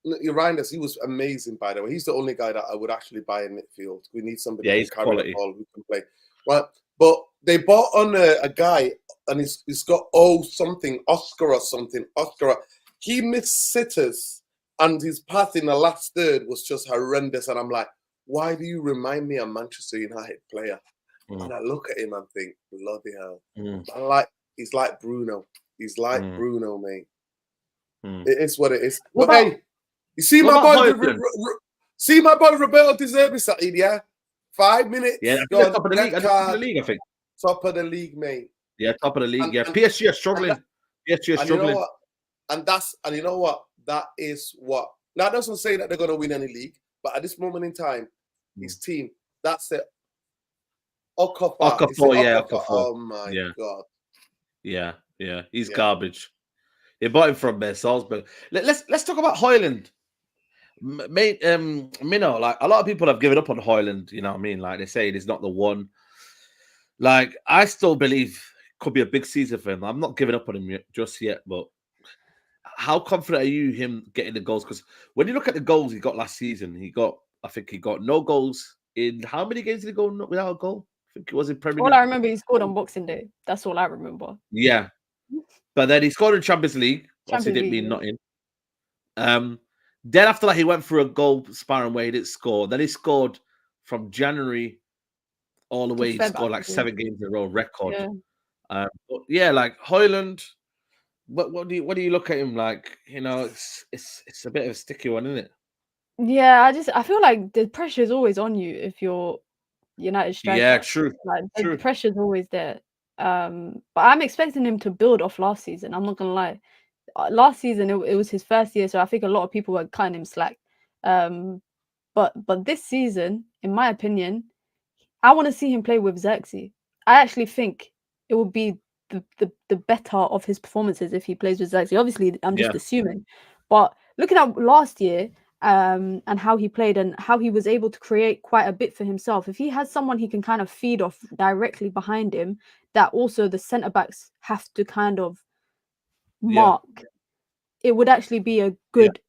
Speaker 3: Reinders, he was amazing, by the way. He's the only guy that I would actually buy in midfield. We need somebody who can carry the ball, who can play. Right, but they bought on a guy, and he's got Oscar. He missed sitters, and his pass in the last third was just horrendous. And I'm like, why do you remind me of Manchester United player? And I look at him and think, bloody hell. He's like Bruno. He's like Bruno, mate. It is what it is. But hey, you see my boy Roberto De Zerbi, Saeed, yeah? 5 minutes.
Speaker 1: Yeah, top of the league. Top of the league, I think.
Speaker 3: Top of the league, mate.
Speaker 1: Yeah, top of the league. PSG are struggling. PSG are struggling.
Speaker 3: And you know what? That is what. Now, that doesn't say that they're going to win any league, but at this moment in time, his team, that's it. Okafor,
Speaker 1: yeah.
Speaker 3: Oh my God.
Speaker 1: Yeah. He's garbage. They bought him from Salzburg. Let's talk about Hojlund. Mate, Mino, like a lot of people have given up on Hojlund, you know what I mean? Like they say he's not the one. Like I still believe it could be a big season for him. I'm not giving up on him just yet, but how confident are you him getting the goals? Because when you look at the goals he got last season, I think he got no goals in how many games did he go without a goal? I think it was in Premier League.
Speaker 2: All I remember, he scored on Boxing Day. That's all I remember.
Speaker 1: Yeah, but then he scored in Champions League. Obviously, didn't mean nothing. Then after that, he went for a goal sparring where he didn't score. Then he scored from January all the way. He scored like 7 games in a row, record. But yeah, like Hojlund. What do you look at him like? You know, it's a bit of a sticky one, isn't it?
Speaker 2: Yeah, I feel like the pressure is always on you if you're United striker.
Speaker 1: Yeah, true.
Speaker 2: Like the pressure's always there. But I'm expecting him to build off last season. I'm not gonna lie. Last season it was his first year, so I think a lot of people were cutting him slack. But this season, in my opinion, I want to see him play with Xerxes. I actually think it would be the better of his performances if he plays with Xerxes. Obviously, I'm just assuming. But looking at last year, and how he played and how he was able to create quite a bit for himself. If he has someone he can kind of feed off directly behind him, that also the centre backs have to kind of mark, it would actually be a good,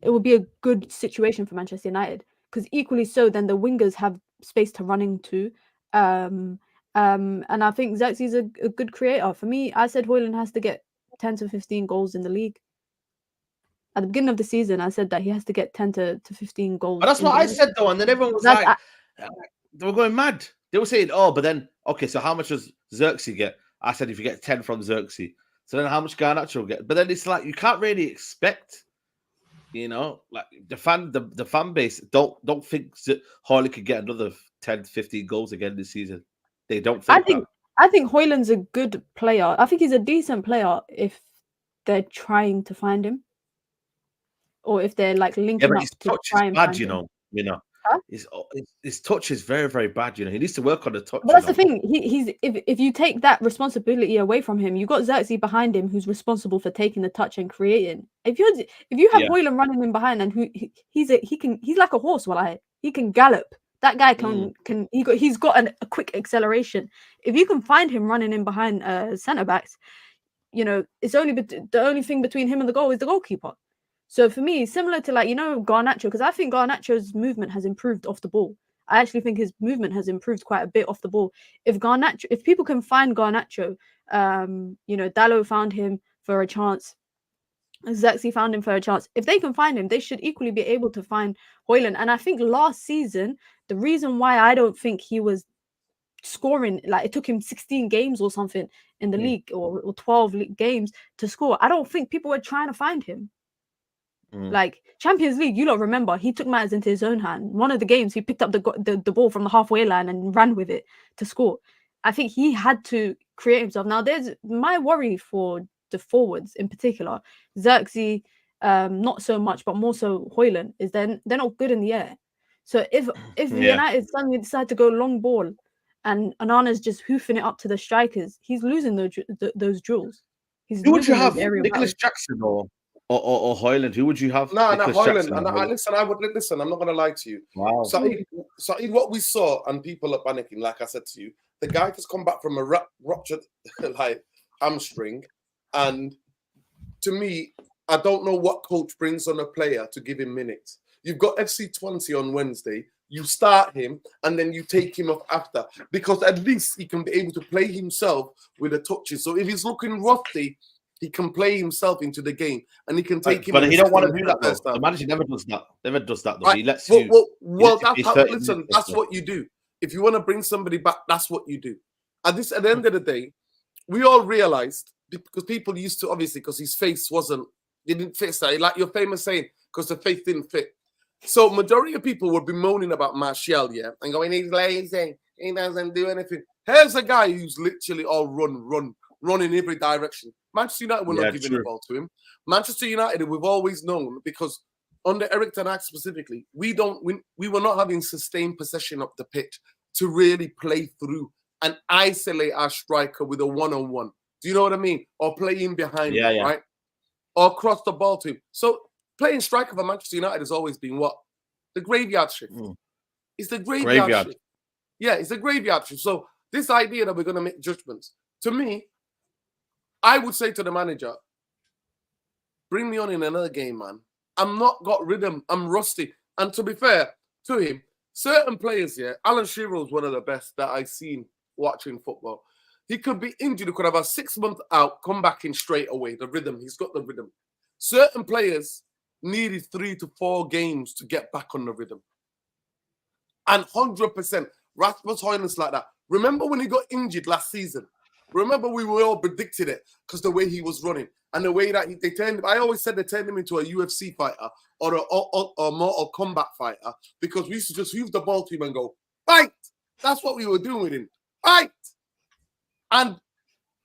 Speaker 2: it would be a good situation for Manchester United, because equally so, then the wingers have space to run into. And I think Xerxes is a good creator. For me, I said Hojlund has to get 10 to 15 goals in the league. At the beginning of the season, I said that he has to get 10 to 15 goals.
Speaker 1: But that's what I said, though. And then everyone was they were going mad. They were saying, oh, but then, okay, so how much does Xerxes get? I said, if you get 10 from Xerxes. So then how much Garnacho will get? But then it's like, you can't really expect, like the fan base don't think that Hojlund could get another 10, 15 goals again this season. They don't think
Speaker 2: I think Hojlund's a good player. I think he's a decent player if they're trying to find him. Or if they're like linking up to try and find him. Huh?
Speaker 1: His touch is very, very bad. He needs to work on the touch.
Speaker 2: But that's the thing. He's if you take that responsibility away from him, you got Xerxes behind him who's responsible for taking the touch and creating. If you have Hojlund running in behind and he's like a horse. He can gallop. That guy he's got a quick acceleration. If you can find him running in behind centre backs, it's the only thing between him and the goal is the goalkeeper. So for me, similar to Garnacho, because I think Garnacho's movement has improved off the ball. I actually think his movement has improved quite a bit off the ball. If people can find Garnacho, Dalot found him for a chance. Xerxes found him for a chance. If they can find him, they should equally be able to find Hojlund. And I think last season, the reason why I don't think he was scoring, like it took him 16 games or something in the league or 12 games to score. I don't think people were trying to find him. Like Champions League, you don't remember, he took matters into his own hand. One of the games, he picked up the ball from the halfway line and ran with it to score. I think he had to create himself. Now, there's my worry for the forwards in particular. Xerxes, not so much, but more so Hojlund, is they're not good in the air. So if United suddenly decide to go long ball and Onana's just hoofing it up to the strikers, he's losing those duels.
Speaker 1: Who would you have, Nicholas Jackson or Hojlund? Who would you have?
Speaker 3: No, Hojlund. Listen, I'm not going to lie to you.
Speaker 1: Wow.
Speaker 3: Saeed, what we saw, and people are panicking, like I said to you, the guy just come back from a ruptured hamstring. And to me, I don't know what coach brings on a player to give him minutes. You've got FC20 on Wednesday. You start him, and then you take him off after, because at least he can be able to play himself with the touches. So if he's looking rusty, he can play himself into the game, and he can take him.
Speaker 1: But he don't want to do that, though. The manager never does that. Though.
Speaker 3: Right.
Speaker 1: He lets
Speaker 3: that's what you do. If you want to bring somebody back, that's what you do. At the end of the day, we all realized, because people used to, obviously, because his face didn't fit. Like your famous saying, because the face didn't fit. So majority of people would be moaning about Martial, and going, he's lazy, he doesn't do anything. Here's a guy who's literally all run in every direction. Manchester United were not giving the ball to him. Manchester United, we've always known, because under Eric Ten Hag specifically, we were not having sustained possession of the pitch to really play through and isolate our striker with a one-on-one. Do you know what I mean? Or play in behind him, right? Or cross the ball to him. So playing striker for Manchester United has always been what? The graveyard shift. It's the graveyard shift. Yeah, it's the graveyard shift. So this idea that we're going to make judgments, to me, I would say to the manager, bring me on in another game, man. I'm not got rhythm. I'm rusty. And to be fair to him, certain players here, Alan Shearer is one of the best that I've seen watching football. He could be injured. He could have a 6 month out, come back in straight away. The rhythm. He's got the rhythm. Certain players needed 3 to 4 games to get back on the rhythm. And 100%, Rasmus Hojlund's like that. Remember when he got injured last season? Remember, we were all predicted it because the way he was running and the way that they turned him. I always said they turned him into a UFC fighter or a Mortal Kombat fighter, because we used to just move the ball to him and go, fight! That's what we were doing with him. Fight! And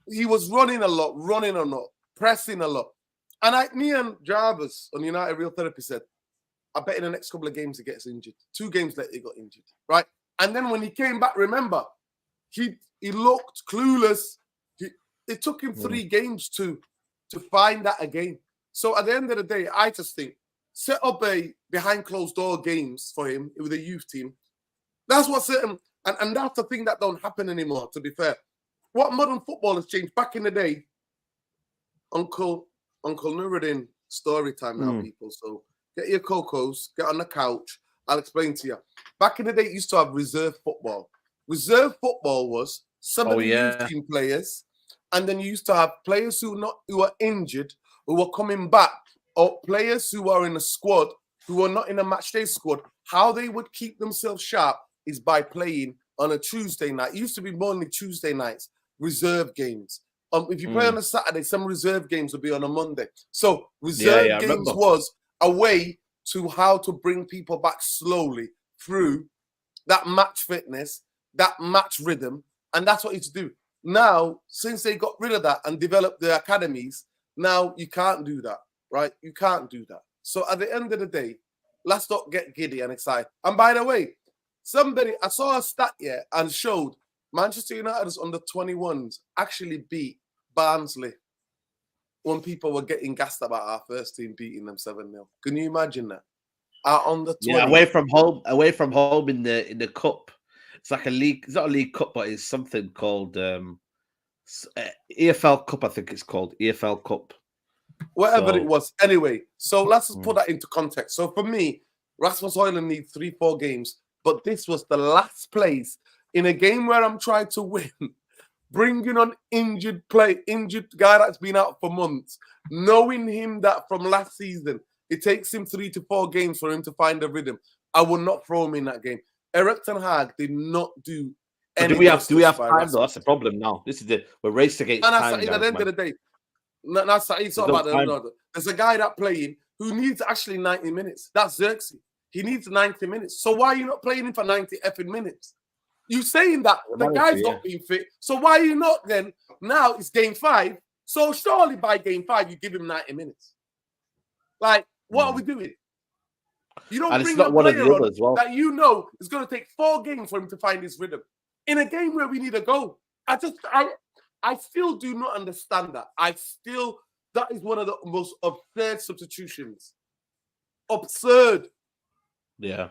Speaker 3: he was running a lot, pressing a lot. And me and Jarvis on United Real Therapy said, I bet in the next couple of games he gets injured. 2 games later, he got injured, right? And then when he came back, remember, he looked clueless. It took him 3 games to find that again. So at the end of the day, I just think set up a behind closed door games for him with a youth team. That's what's certain, and that's the thing that don't happen anymore. To be fair, what modern football has changed. Back in the day, Uncle Nuruddin story time now, people. So get your cocos, get on the couch. I'll explain to you. Back in the day, it used to have reserve football. Reserve football was some of the youth team players, and then you used to have players who are injured, who were coming back, or players who are in a squad who are not in a match day squad. How they would keep themselves sharp is by playing on a Tuesday night. It used to be mainly Tuesday nights, reserve games. If you play on a Saturday, some reserve games will be on a Monday. So reserve games was a way to how to bring people back slowly through that match fitness, that match rhythm, and that's what you do. Now, since they got rid of that and developed the academies, now you can't do that, right? You can't do that. So at the end of the day, let's not get giddy and excited. And by the way, I saw a stat here and showed Manchester United's under 21s actually beat Barnsley when people were getting gassed about our first team beating them 7-0. Can you imagine that? On the 20s.
Speaker 4: Yeah, away from home in the cup. It's like a league. It's not a league cup, but it's something called EFL Cup. I think it's called EFL Cup.
Speaker 3: Whatever it was. Anyway, so let's just put that into context. So for me, Rasmus Hojlund needs 3-4 games, but this was the last place in a game where I'm trying to win. Bringing on injured guy that's been out for months, knowing him that from last season, it takes him 3 to 4 games for him to find a rhythm. I will not throw him in that game. Eric Ten Hag did not do anything.
Speaker 4: Do we have time though? That's the problem now. We're racing against time.
Speaker 3: At the end of the day, that's it's not about the. There's a guy that playing who needs actually 90 minutes. That's Xerxes. He needs 90 minutes. So why are you not playing him for 90 effing minutes? You saying that the guy's not being fit. So why are you not then? Now it's game 5. So surely by game 5 you give him 90 minutes. Like, what are we doing? You don't bring a player on that you know is going to take 4 games for him to find his rhythm. In a game where we need a goal. I still do not understand that. That is one of the most absurd substitutions. Absurd.
Speaker 4: Yeah.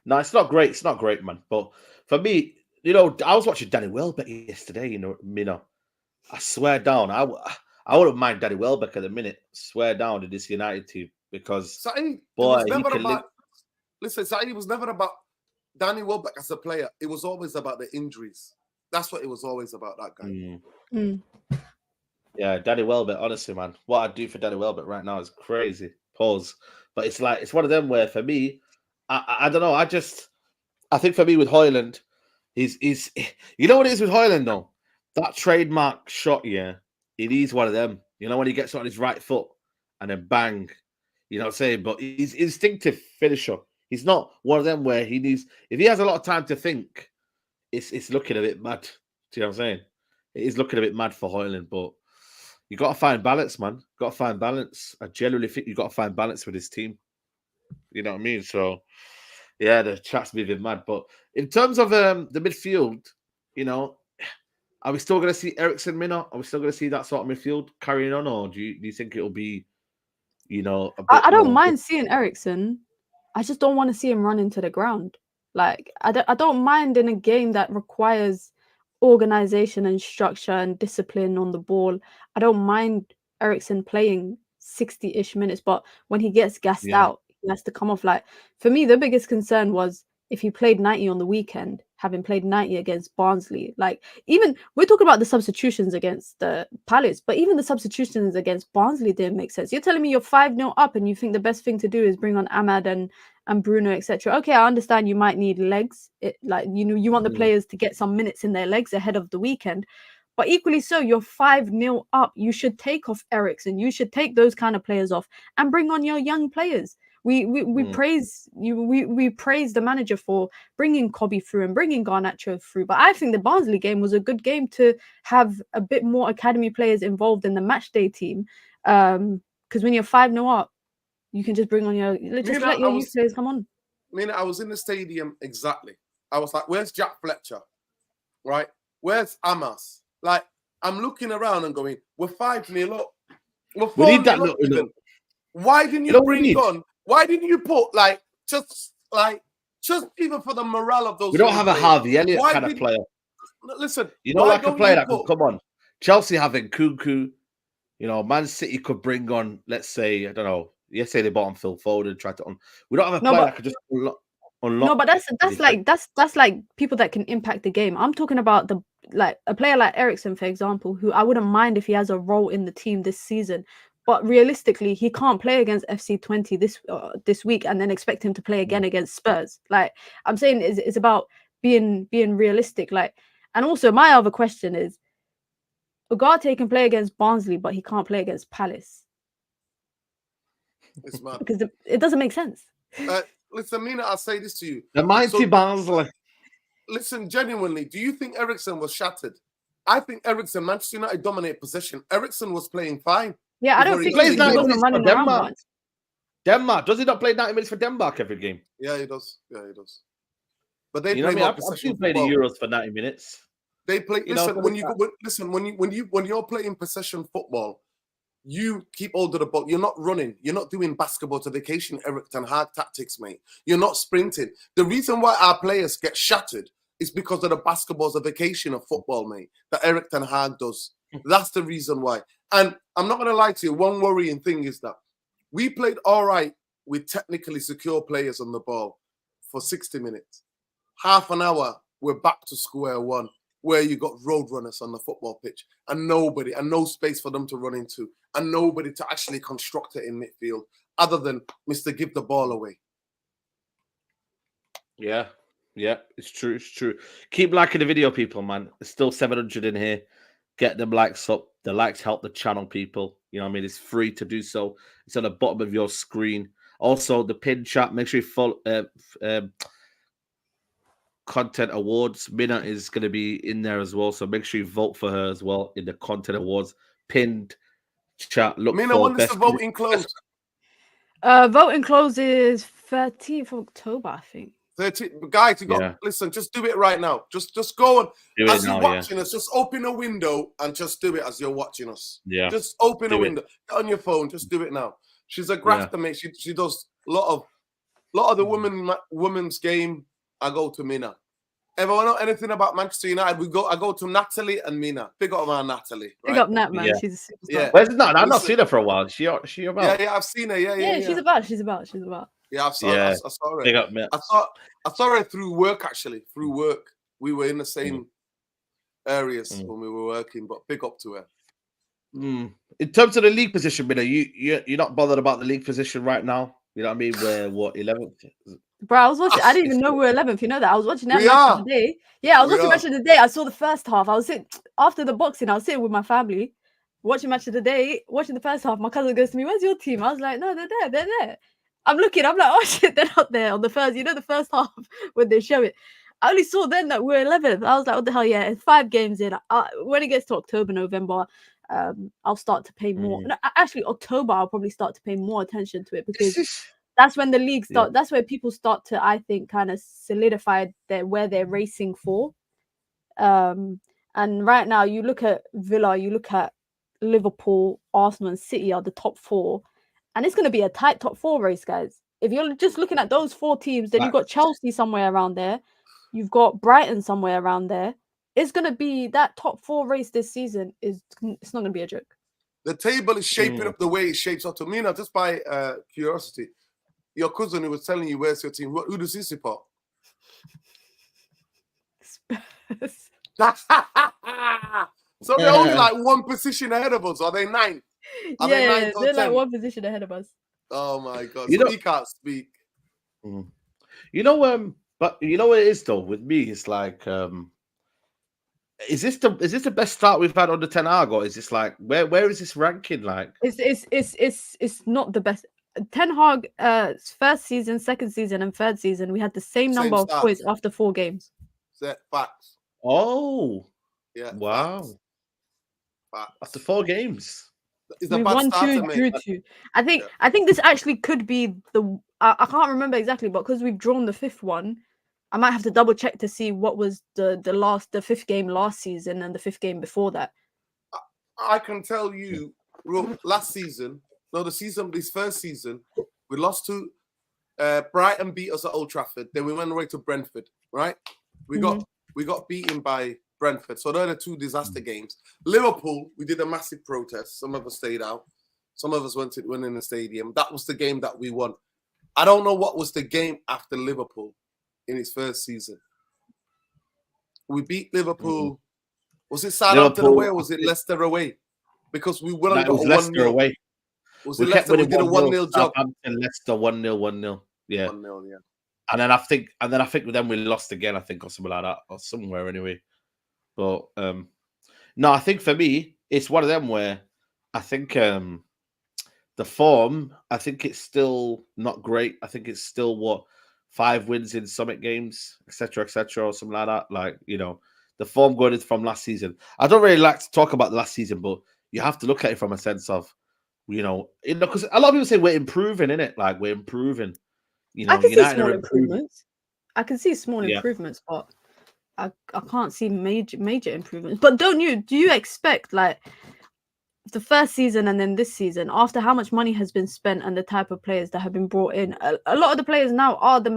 Speaker 4: No, it's not great. It's not great, man. But for me, I was watching Danny Welbeck yesterday, I swear down. I wouldn't mind Danny Welbeck at the minute. Swear down to this United team because
Speaker 3: Saeed, Saeed, it was never about Danny Welbeck as a player. It was always about the injuries. That's what it was always about, that guy.
Speaker 4: Yeah, Danny Welbeck, honestly, man. What I do for Danny Welbeck right now is crazy. Pause. But it's one of them where for me, I don't know. I think for me with Hojlund, he's you know what it is with Hojlund though? That trademark shot, it is one of them. When he gets on his right foot and then bang, you know what I'm saying? But he's instinctive finisher. He's not one of them where he needs, if he has a lot of time to think, it's looking a bit mad. Do you know what I'm saying? It is looking a bit mad for Hojlund, but you got to find balance, man. Got to find balance. I generally think you got to find balance with his team. You know what I mean? So, yeah, the chat's moving mad. But in terms of the midfield, are we still going to see Eriksen, Minna? Are we still going to see that sort of midfield carrying on, or do you think it'll be, a bit
Speaker 2: I don't mind seeing Eriksen. I just don't want to see him run into the ground. Like, I don't mind in a game that requires organization and structure and discipline on the ball. I don't mind Eriksen playing 60-ish minutes, but when he gets gassed out, he has to come off. Like, for me, the biggest concern was if he played 90 on the weekend, having played 90 against Barnsley. Like, even we're talking about the substitutions against the Palace, but even the substitutions against Barnsley didn't make sense. You're telling me you're 5-0 up and you think the best thing to do is bring on Ahmad and Bruno, etc. Okay, I understand you might need legs. You want the players to get some minutes in their legs ahead of the weekend. But equally so, you're 5-0 up. You should take off Eriksen. You should take those kind of players off and bring on your young players. We praise you. We praise the manager for bringing Kobe through and bringing Garnacho through. But I think the Barnsley game was a good game to have a bit more academy players involved in the match day team. Because when you're 5-0 up, you can just bring on let your youth players come on.
Speaker 3: I was in the stadium exactly. I was like, "Where's Jack Fletcher? Right? Where's Amas?" Like, I'm looking around and going, "We're 5-0 up. We're 4-0 up." Why didn't you bring on? Why didn't you put just even for the morale of those?
Speaker 4: We don't have a Harvey Elliott kind of player.
Speaker 3: Listen,
Speaker 4: you know, like a player that could come on. Chelsea having Kunku. You know, Man City could bring on, let's say, I don't know. Yesterday they bought on Phil Foden, tried to we don't have a player that could just unlock.
Speaker 2: No, but that's like people that can impact the game. I'm talking about a player like Eriksen, for example, who I wouldn't mind if he has a role in the team this season. But realistically, he can't play against FC20 this week and then expect him to play again against Spurs. Like I'm saying, it's about being realistic. And also my other question is, Ugarte can play against Barnsley, but he can't play against Palace.
Speaker 3: It's mad.
Speaker 2: Because it doesn't make sense.
Speaker 3: Listen, Mina, I'll say this to you.
Speaker 4: The mighty Barnsley.
Speaker 3: Listen, genuinely, do you think Eriksen was shattered? I think Eriksen, Manchester United dominate possession. Eriksen was playing fine.
Speaker 2: Yeah, I don't think he wasn't running around much.
Speaker 4: Denmark. Does he not play 90 minutes for Denmark every game?
Speaker 3: Yeah, he does. But they play
Speaker 4: more possession. I've played the Euros for 90 minutes.
Speaker 3: They play. Listen, when you're playing possession football, you keep hold of the ball. You're not running. You're not doing basketball to vacation Erik ten Hag tactics, mate. You're not sprinting. The reason why our players get shattered is because of the basketball's a vacation of football, mate, that Erik ten Hag does. That's the reason why. And I'm not going to lie to you. One worrying thing is that we played all right with technically secure players on the ball for 60 minutes. Half an hour, we're back to square one, where you got roadrunners on the football pitch and nobody, and no space for them to run into, and nobody to actually construct it in midfield other than Mr. Give the ball away.
Speaker 4: Yeah, it's true. Keep liking the video, people, man. There's still 700 in here. Get them likes up. The likes help the channel, people. You know what I mean? It's free to do so. It's on the bottom of your screen. Also, the pin chat, make sure you follow Content Awards. Mina is going to be in there as well, so make sure you vote for her as well in the Content Awards pinned chat. Look,
Speaker 3: Mina, when does the voting close?
Speaker 2: Voting closes 13th of October, I think.
Speaker 3: 13th. Guys, listen, just do it right now. Just go on as you're watching us. Just open a window and just do it as you're watching us.
Speaker 4: Yeah,
Speaker 3: just open a window on your phone. Just do it now. She's a grafter, mate. She does a lot of the women's game. I go to Mina. If I know anything about Manchester United, I go to Natalie and Mina. Big up on Natalie. Right?
Speaker 2: Big up Nat, man. Yeah. She's a superstar.
Speaker 4: Yeah. Where's Nat? I've not seen her for a while. She about?
Speaker 3: Yeah, I've seen her.
Speaker 2: Yeah, she's about.
Speaker 3: Yeah, I saw her.
Speaker 4: Big up, man.
Speaker 3: I saw her through work, actually. Through work. We were in the same areas when we were working, but big up to her.
Speaker 4: In terms of the league position, Mina, you're not bothered about the league position right now? You know what I mean? We're, 11th?
Speaker 2: Bro, I was watching. I didn't even know we were 11th. You know that I was watching that match of the day. Yeah, I was watching match of the day. I saw the first half. I was sitting after the boxing. I was sitting with my family, watching match of the day, watching the first half. My cousin goes to me, "Where's your team?" I was like, "No, they're there. They're there." I'm looking. I'm like, "Oh shit, they're not there on the first." You know, the first half when they show it. I only saw then that we're 11th. I was like, "What the hell?" Yeah, it's 5 games in. When it gets to October, November, I'll start to pay more. No, actually, October, I'll probably start to pay more attention to it because. That's when the league start. That's where people start to, I think, kind of solidify where they're racing for. And right now, you look at Villa, you look at Liverpool, Arsenal, and City are the top 4, and it's going to be a tight top 4 race, guys. If you're just looking at those 4 teams, then you've got Chelsea somewhere around there, you've got Brighton somewhere around there. It's going to be that top 4 race this season. It's not going to be a joke.
Speaker 3: The table is shaping up the way it shapes up. To me now, just by curiosity. Your cousin who was telling you where's your team, who does he support? So they're only like 1 position ahead of us. Are they 9?
Speaker 2: They're like 1 position ahead of us.
Speaker 3: Oh my God. So he can't speak.
Speaker 4: You know, but you know what it is though, with me, it's like is this the best start we've had on the Ten Hag, or is this like where is this ranking like?
Speaker 2: It's not the best. Ten Hag, first season, second season, and third season, we had the same number of points after 4 games.
Speaker 3: Facts.
Speaker 4: Oh,
Speaker 3: yeah!
Speaker 4: Wow.
Speaker 3: Facts.
Speaker 4: After 4 games,
Speaker 2: we won 2, drew 2. I think this actually could be the. I can't remember exactly, but because we've drawn the 5th one, I might have to double check to see what was the 5th game last season and the 5th game before that.
Speaker 3: I can tell you, last season. No, this first season, we lost to Brighton beat us at Old Trafford. Then we went away to Brentford, right? We got beaten by Brentford. So they're the two disaster games. Liverpool, we did a massive protest. Some of us stayed out. Some of us went in the stadium. That was the game that we won. I don't know what was the game after Liverpool in his first season. We beat Liverpool. Was it Southampton away or was it Leicester away? Because we won.
Speaker 4: It was Leicester away.
Speaker 3: Was it Leicester? We did a 1-0 job.
Speaker 4: Leicester 1-0. Yeah.
Speaker 3: 1-0, yeah.
Speaker 4: And then I think we lost again, I think, or something like that, or somewhere anyway. But no, I think for me, it's one of them where I think the form, I think it's still not great. I think it's still 5 wins in Summit games, etc., or something like that. Like, you know, the form going in from last season. I don't really like to talk about the last season, but you have to look at it from a sense of, because a lot of people say we're improving, innit? Like, we're improving. You know,
Speaker 2: I can
Speaker 4: United
Speaker 2: see small improvements. I can see small improvements, but I can't see major improvements. But do you expect, like, the first season and then this season, after how much money has been spent and the type of players that have been brought in, a lot of the players now are the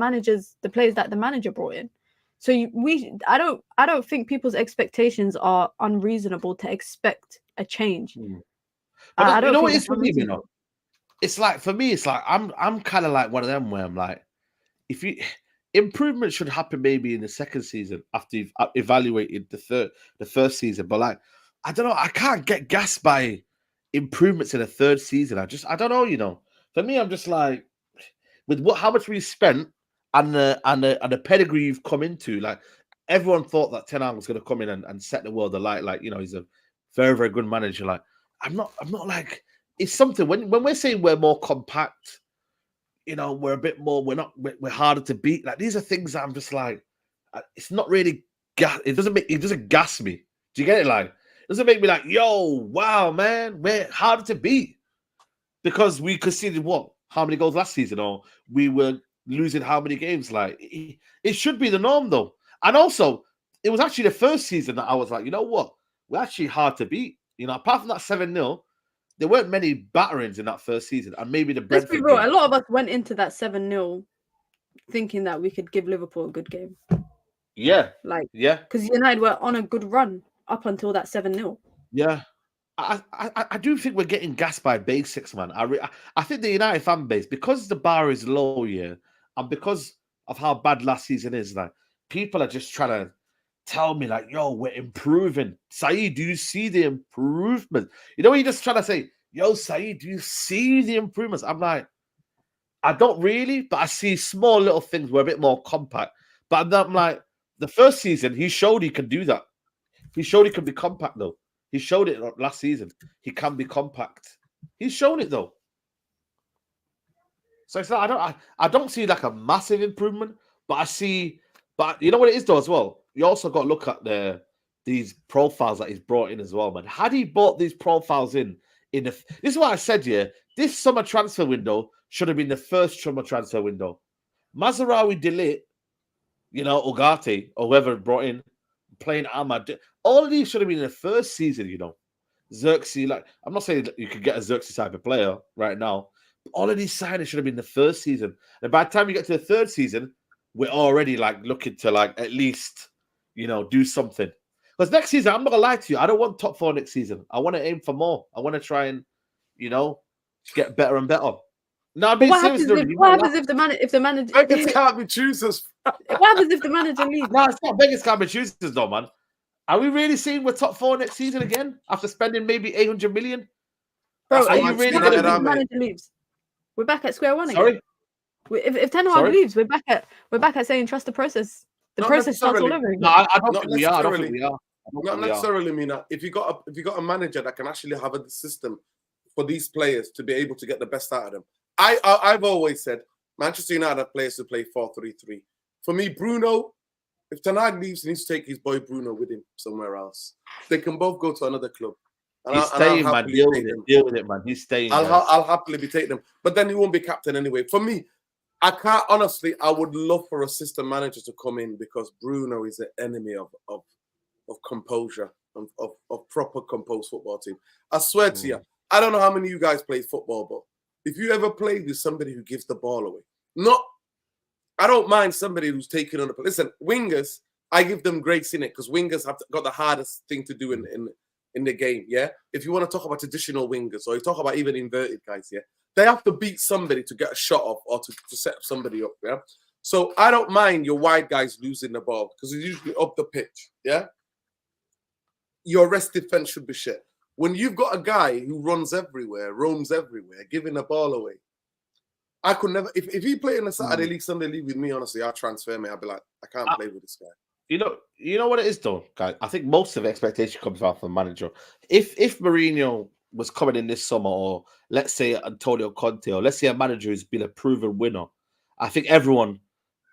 Speaker 2: players that the manager brought in. So I don't think people's expectations are unreasonable to expect a change.
Speaker 4: But
Speaker 2: I don't
Speaker 4: you know
Speaker 2: think
Speaker 4: what it's for me, it's like, for me, it's like I'm kind of like one of them where I'm like, improvement should happen maybe in the second season after you've evaluated the first season. But like, I don't know, I can't get gassed by improvements in the third season. I don't know, For me, I'm just like, with how much we spent and the pedigree you've come into, like, everyone thought that Ten Hag was going to come in and set the world alight. Like, he's a very, very good manager. Like, I'm not like, it's something when we're saying we're more compact, we're a bit more, we're harder to beat. Like, these are things that I'm just like, it's not really it doesn't gas me. Do you get it? Like, it doesn't make me like, yo, wow, man, we're harder to beat because we conceded how many goals last season, or we were losing how many games. Like, it should be the norm though. And also, it was actually the first season that I was like, you know what, we're actually hard to beat. Apart from that 7-0, there weren't many batterings in that first season, and maybe the Brentford.
Speaker 2: Let's be real, a lot of us went into that 7-0 thinking that we could give Liverpool a good game.
Speaker 4: Yeah.
Speaker 2: Because United were on a good run up until that 7-0.
Speaker 4: Yeah. I do think we're getting gassed by basics, man. I think the United fan base, because the bar is low, and because of how bad last season is, like, people are just trying to tell me, like, yo, we're improving. Saeed, do you see the improvement? You're just trying to say, yo, Saeed, do you see the improvements? I'm like, I don't really, but I see small little things were a bit more compact. But I'm like, the first season, he showed he can do that. He showed he can be compact, though. He showed it last season. He can be compact. He's shown it, though. So it's like, I don't see like a massive improvement, but but you know what it is though as well? You also got to look at these profiles that he's brought in as well, man. Had he brought these profiles in this is what I said, this summer transfer window should have been the first summer transfer window. Mazraoui, Delete, Ugarte, or whoever brought in, playing Ahmad, all of these should have been in the first season, Xerxes, like, I'm not saying that you could get a Xerxes type of player right now, but all of these signings should have been the first season. And by the time you get to the third season, we're already like looking to like at least, do something. Because next season, I'm not gonna lie to you, I don't want top 4 next season. I want to aim for more. I want to try and, get better and better. No, I'm being serious.
Speaker 2: What happens if the manager
Speaker 3: beggars can't be choosers?
Speaker 2: What happens if the manager leaves?
Speaker 4: No, it's not beggars can't be choosers, though, man. Are we really seeing we're top 4 next season again after spending maybe 800 million?
Speaker 2: Bro,
Speaker 3: are you really going to
Speaker 2: the manager leaves? We're back at square one again.
Speaker 4: Sorry?
Speaker 2: If Ten Hag leaves, we're back at saying trust the process. The process starts all over again.
Speaker 4: No, I don't think we are. I don't think we are.
Speaker 3: Not necessarily, Mina. If you got a manager that can actually have a system for these players to be able to get the best out of them. I've always said Manchester United have players to play 4-3-3. For me, Bruno, if Ten Hag leaves, he needs to take his boy Bruno with him somewhere else. They can both go to another club.
Speaker 4: He's staying, man. Deal with it, man. He's staying.
Speaker 3: I'll happily be taking them. But then he won't be captain anyway. For me, I can't, honestly, I would love for assistant manager to come in because Bruno is an enemy of composure, of proper composed football team. I swear to you, I don't know how many of you guys play football, but if you ever played with somebody who gives the ball away, I don't mind somebody who's taking on the. Listen, wingers, I give them grace in it because wingers have got the hardest thing to do in the game. Yeah, if you want to talk about traditional wingers or you talk about even inverted guys, yeah, they have to beat somebody to get a shot off or to set somebody up. Yeah, so I don't mind your wide guys losing the ball because it's usually up the pitch. Yeah, your rest defense should be shit. When you've got a guy who runs everywhere, roams everywhere, giving the ball away, I could never. If he played in the Saturday League, Sunday League with me, honestly, I'd transfer me. I'd be like, I can't play with this guy.
Speaker 4: You know what it is though, guys. I think most of the expectation comes out from the manager. If Mourinho was coming in this summer, or let's say Antonio Conte, or let's say a manager who's been a proven winner, I think everyone,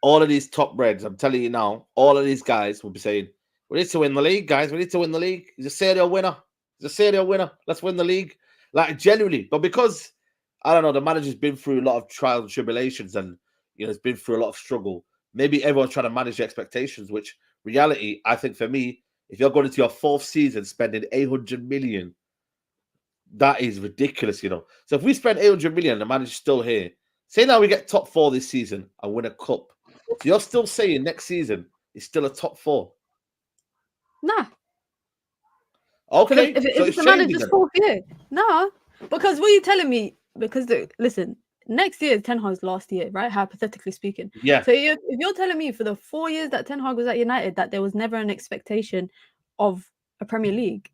Speaker 4: all of these top reds, I'm telling you now, all of these guys will be saying, "We need to win the league, guys. We need to win the league. He's a serial winner. He's a serial winner. Let's win the league." Like genuinely, but because I don't know, the manager's been through a lot of trials and tribulations, and has been through a lot of struggle. Maybe everyone's trying to manage the expectations, which reality, I think for me, if you're going into your 4th season spending 800 million, that is ridiculous, So if we spend 800 million and the manager's still here, say now we get top 4 this season and win a cup. So you're still saying next season is still a top 4?
Speaker 2: Nah.
Speaker 4: Okay.
Speaker 2: If it's the manager's 4th year, nah. Because what are you telling me? Because listen, next year is Ten Hag's last year, right? Hypothetically speaking.
Speaker 4: Yeah.
Speaker 2: So if you're telling me for the 4 years that Ten Hag was at United that there was never an expectation of a Premier League,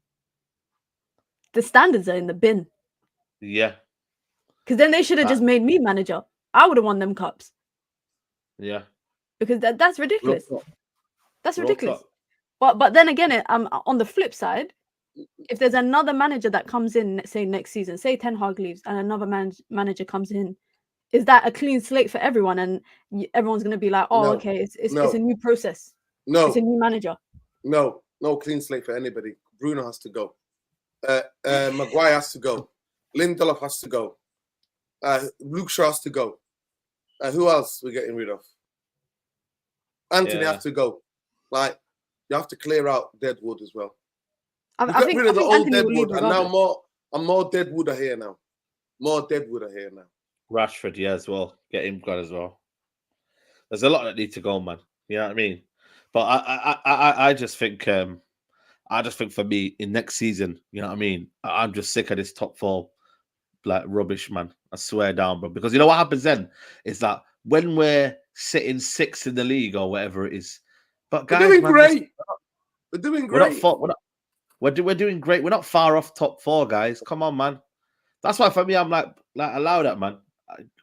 Speaker 2: the standards are in the bin.
Speaker 4: Yeah.
Speaker 2: Because then they should have just made me manager. I would have won them cups.
Speaker 4: Yeah.
Speaker 2: Because that's ridiculous. That's ridiculous. But then again, on the flip side, if there's another manager that comes in, say next season, say Ten Hag leaves and another manager comes in, is that a clean slate for everyone? And everyone's going to be like, oh, okay, it's a new process.
Speaker 3: No.
Speaker 2: It's a new manager.
Speaker 3: No clean slate for anybody. Bruno has to go. Maguire has to go. Lindelof has to go. Luke Shaw has to go. Who else we're getting rid of? Anthony has to go. Like, you have to clear out Deadwood as well.
Speaker 2: I think
Speaker 3: rid of the old
Speaker 2: Anthony
Speaker 3: Deadwood, and now more Deadwood are here now. More Deadwood are here now.
Speaker 4: Rashford, yeah, as well. Get him gone as well. There's a lot that need to go, man. You know what I mean? But I just think for me in next season, you know what I mean? I'm just sick of this top 4 like rubbish, man. I swear down, bro. Because you know what happens then is that when we're sitting 6th in the league or whatever it is, but guys,
Speaker 3: we're doing great. We're doing great.
Speaker 4: We're doing great. We're not far off top 4, guys. Come on, man. That's why for me, I'm like allow that, man.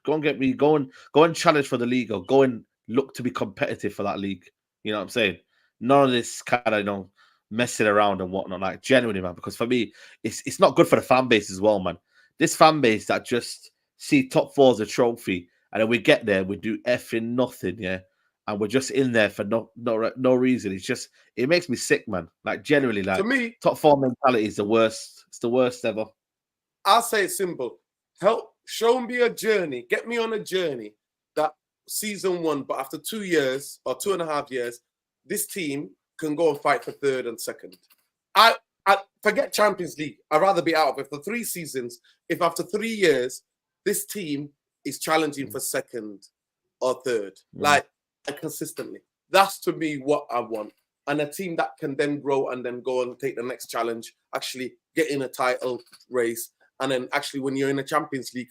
Speaker 4: Go and get me. Go and challenge for the league, or go and look to be competitive for that league. You know what I'm saying? None of this kind of messing around and whatnot. Like genuinely, man. Because for me, it's not good for the fan base as well, man. This fan base that just see top 4 as a trophy, and then we get there, we do effing nothing, yeah. And we're just in there for no reason. It makes me sick, man. Like genuinely, like
Speaker 3: to me,
Speaker 4: top 4 mentality is the worst. It's the worst ever.
Speaker 3: I'll say it simple. Show me a journey. Get me on a journey that season 1, but after 2 years or 2.5 years, this team can go and fight for 3rd and 2nd. I forget Champions League. I'd rather be out of it for 3 seasons. If after 3 years, this team is challenging for 2nd or 3rd, like consistently. That's to me what I want. And a team that can then grow and then go and take the next challenge, actually get in a title race. And then actually when you're in the Champions League,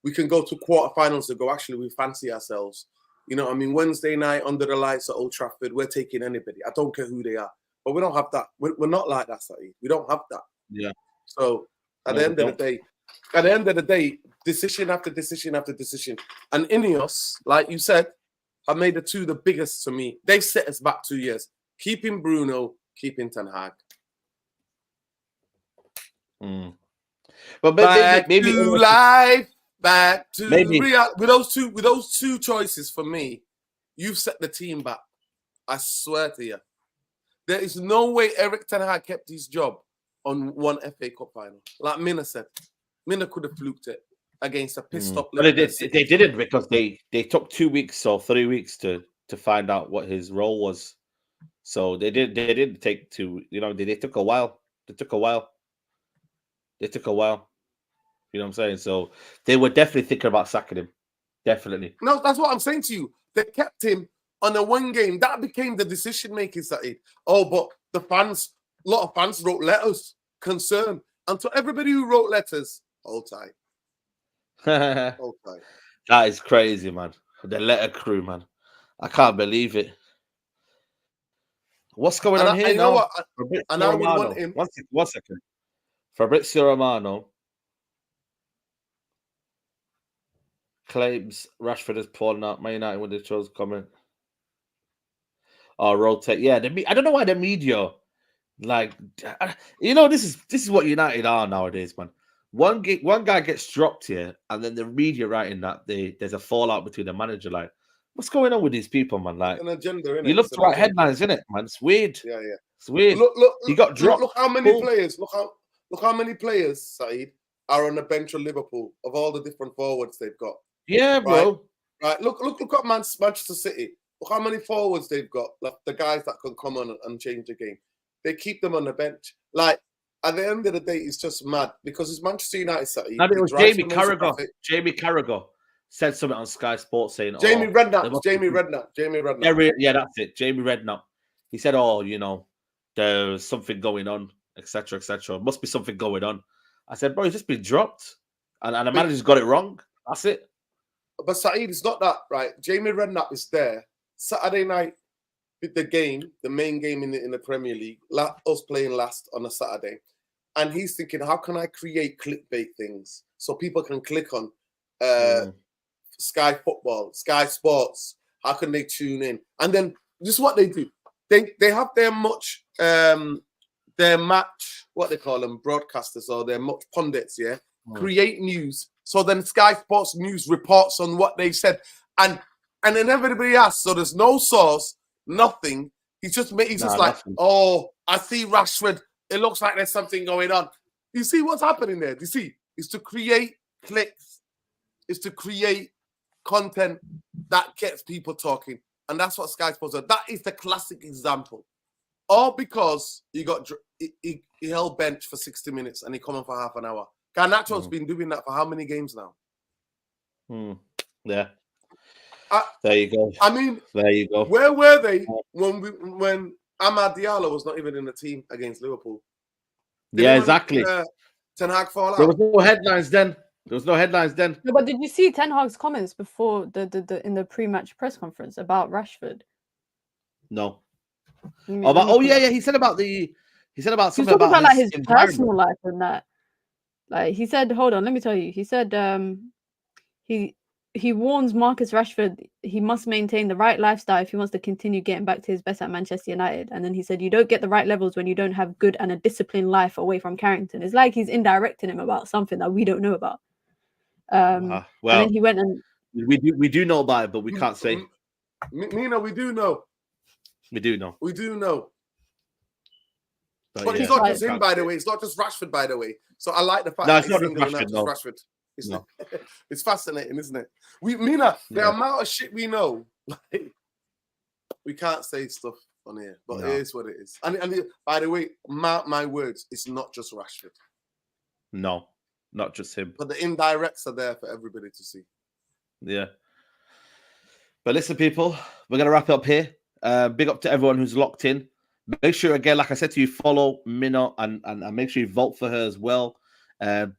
Speaker 3: we can go to quarterfinals and go, actually, we fancy ourselves. You know what I mean? Wednesday night under the lights at Old Trafford, we're taking anybody. I don't care who they are. But we don't have that. We're not like that, Saeed. We don't have that.
Speaker 4: Yeah.
Speaker 3: So at the end of the day, decision after decision after decision. And Ineos, like you said, have made the biggest to me. They've set us back 2 years. Keeping Bruno, keeping Ten Hag.
Speaker 4: But maybe
Speaker 3: to life, back to reality. With those two choices for me, you've set the team back. I swear to you. There is no way Eric Ten Hag kept his job on one FA Cup final. Like Mina said, Mina could have fluked it against a pissed off.
Speaker 4: But they didn't, because they took 2 weeks or 3 weeks to find out what his role was. So they didn't take they took a while. They took a while. You know what I'm saying? So they were definitely thinking about sacking him. Definitely.
Speaker 3: No, that's what I'm saying to you. They kept him on a one game. That became the decision making, Saeed. Oh, but the fans, a lot of fans wrote letters, concern. And to everybody who wrote letters, hold tight. Hold tight.
Speaker 4: That is crazy, man. The letter crew, man. I can't believe it. What's going on here
Speaker 3: you
Speaker 4: now?
Speaker 3: know what?
Speaker 4: Fabrizio
Speaker 3: And I would
Speaker 4: Romano.
Speaker 3: want him.
Speaker 4: One second. Fabrizio Romano claims Rashford has fallen out. Man United when they chose comment. Oh, rotate. Yeah, I don't know why the media, like, this is what United are nowadays, man. One guy gets dropped here, and then the media writing that there's a fallout between the manager. Like, what's going on with these people, man? Like,
Speaker 3: An agenda, innit?
Speaker 4: you look to write headlines, innit, man? It's weird.
Speaker 3: Yeah.
Speaker 4: It's weird.
Speaker 3: Look,
Speaker 4: he got dropped.
Speaker 3: Look how many players. Look how many players, Saeed, are on the bench of Liverpool of all the different forwards they've got.
Speaker 4: Yeah, bro.
Speaker 3: Right. Look at Manchester City. Look how many forwards they've got. Like the guys that can come on and change the game. They keep them on the bench. Like at the end of the day, it's just mad because it's Manchester United, Saeed.
Speaker 4: And it was Jamie Carragher. Jamie Carragher said something on Sky Sports saying,
Speaker 3: Jamie Redknapp.
Speaker 4: Yeah, that's it. Jamie Redknapp. He said, there's something going on, etc., etc. Must be something going on. I said, bro, he's just been dropped. And the manager's got it wrong. That's it.
Speaker 3: But Saeed, it's not that, right? Jamie Redknapp is there Saturday night with the game, the main game in the Premier League, us playing last on a Saturday. And he's thinking, how can I create clickbait things so people can click on Sky Football, Sky Sports? How can they tune in? And then this is what they do. They have their match, what they call them, broadcasters or their match pundits, yeah? Create news. So then Sky Sports News reports on what they said. And then everybody asks, so there's no source, nothing. He's just like, nothing. Oh, I see Rashford. It looks like there's something going on. You see what's happening there? Do you see? It's to create clicks. It's to create content that gets people talking. And that's what Sky Sports does. That is the classic example. All because he held bench for 60 minutes and he come on for half an hour. Garnacho's been doing that for how many games now?
Speaker 4: Yeah. There you go.
Speaker 3: I mean,
Speaker 4: there you go.
Speaker 3: Where were they when Amad Diallo was not even in the team against Liverpool?
Speaker 4: Exactly.
Speaker 3: Ten Hag fall out.
Speaker 4: There was no headlines then.
Speaker 2: No, but did you see Ten Hag's comments before in the pre-match press conference about Rashford?
Speaker 4: No. He said about something about
Speaker 2: like his personal life and that. Like he said, hold on, let me tell you. He said he warns Marcus Rashford he must maintain the right lifestyle if he wants to continue getting back to his best at Manchester United. And then he said, you don't get the right levels when you don't have good and a disciplined life away from Carrington. It's like he's indirecting him about something that we don't know about. Well, and then he went and
Speaker 4: we do know about it, but we can't say.
Speaker 3: Mina, we do know.
Speaker 4: We do know.
Speaker 3: But it's not just him, by the way. It's not just Rashford, by the way. So I like the fact that he's singling out just Rashford. It's fascinating, isn't it? The amount of shit we know, like, we can't say stuff on here, but it is what it is. And by the way, mark my words, it's not just Rashford.
Speaker 4: No, not just him.
Speaker 3: But the indirects are there for everybody to see.
Speaker 4: Yeah. But listen, people, we're going to wrap it up here. Big up to everyone who's locked in. Make sure, again, like I said to you, follow Minna and make sure you vote for her as well.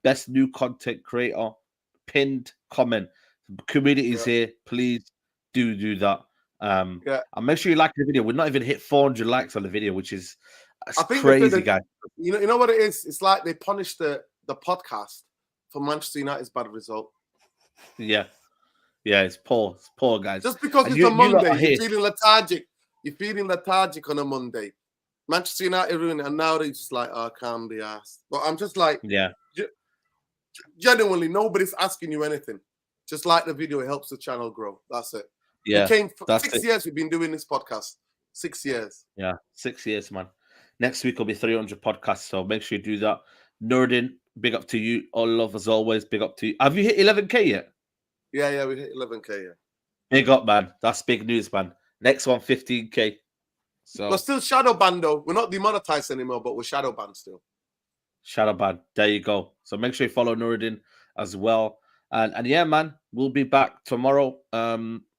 Speaker 4: Best new content creator, pinned comment. Community's here. Please do that. And make sure you like the video. We're not even hit 400 likes on the video, which is crazy, guys.
Speaker 3: You know what it is? It's like they punished the podcast for Manchester United's bad result.
Speaker 4: Yeah, it's poor. It's poor, guys.
Speaker 3: Just because it's a Monday, you're feeling lethargic. You're feeling lethargic on a Monday. Manchester United ruined it, and now they're just like, oh, calm the ass. But I'm just like, genuinely, nobody's asking you anything. Just like the video, it helps the channel grow. That's it.
Speaker 4: Yeah,
Speaker 3: it came for 6 years. We've been doing this podcast. 6 years.
Speaker 4: Yeah, 6 years, man. Next week will be 300 podcasts, so make sure you do that. Nordin, big up to you. All love as always. Big up to you. Have you hit 11K yet?
Speaker 3: Yeah, we hit 11K. Yeah.
Speaker 4: Big up, man. That's big news, man. Next one, 15K. So
Speaker 3: we're still shadow banned though. We're not demonetized anymore, but we're shadow banned still.
Speaker 4: Shadow banned. There you go. So make sure you follow Nuruddin. as well. And yeah, man, we'll be back tomorrow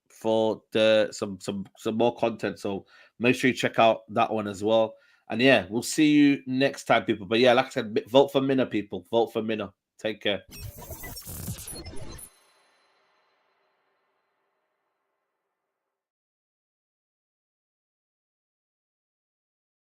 Speaker 4: for some more content. So make sure you check out that one as well. And yeah, we'll see you next time, people. But yeah, like I said, vote for Minna, people. Vote for Minna. Take care.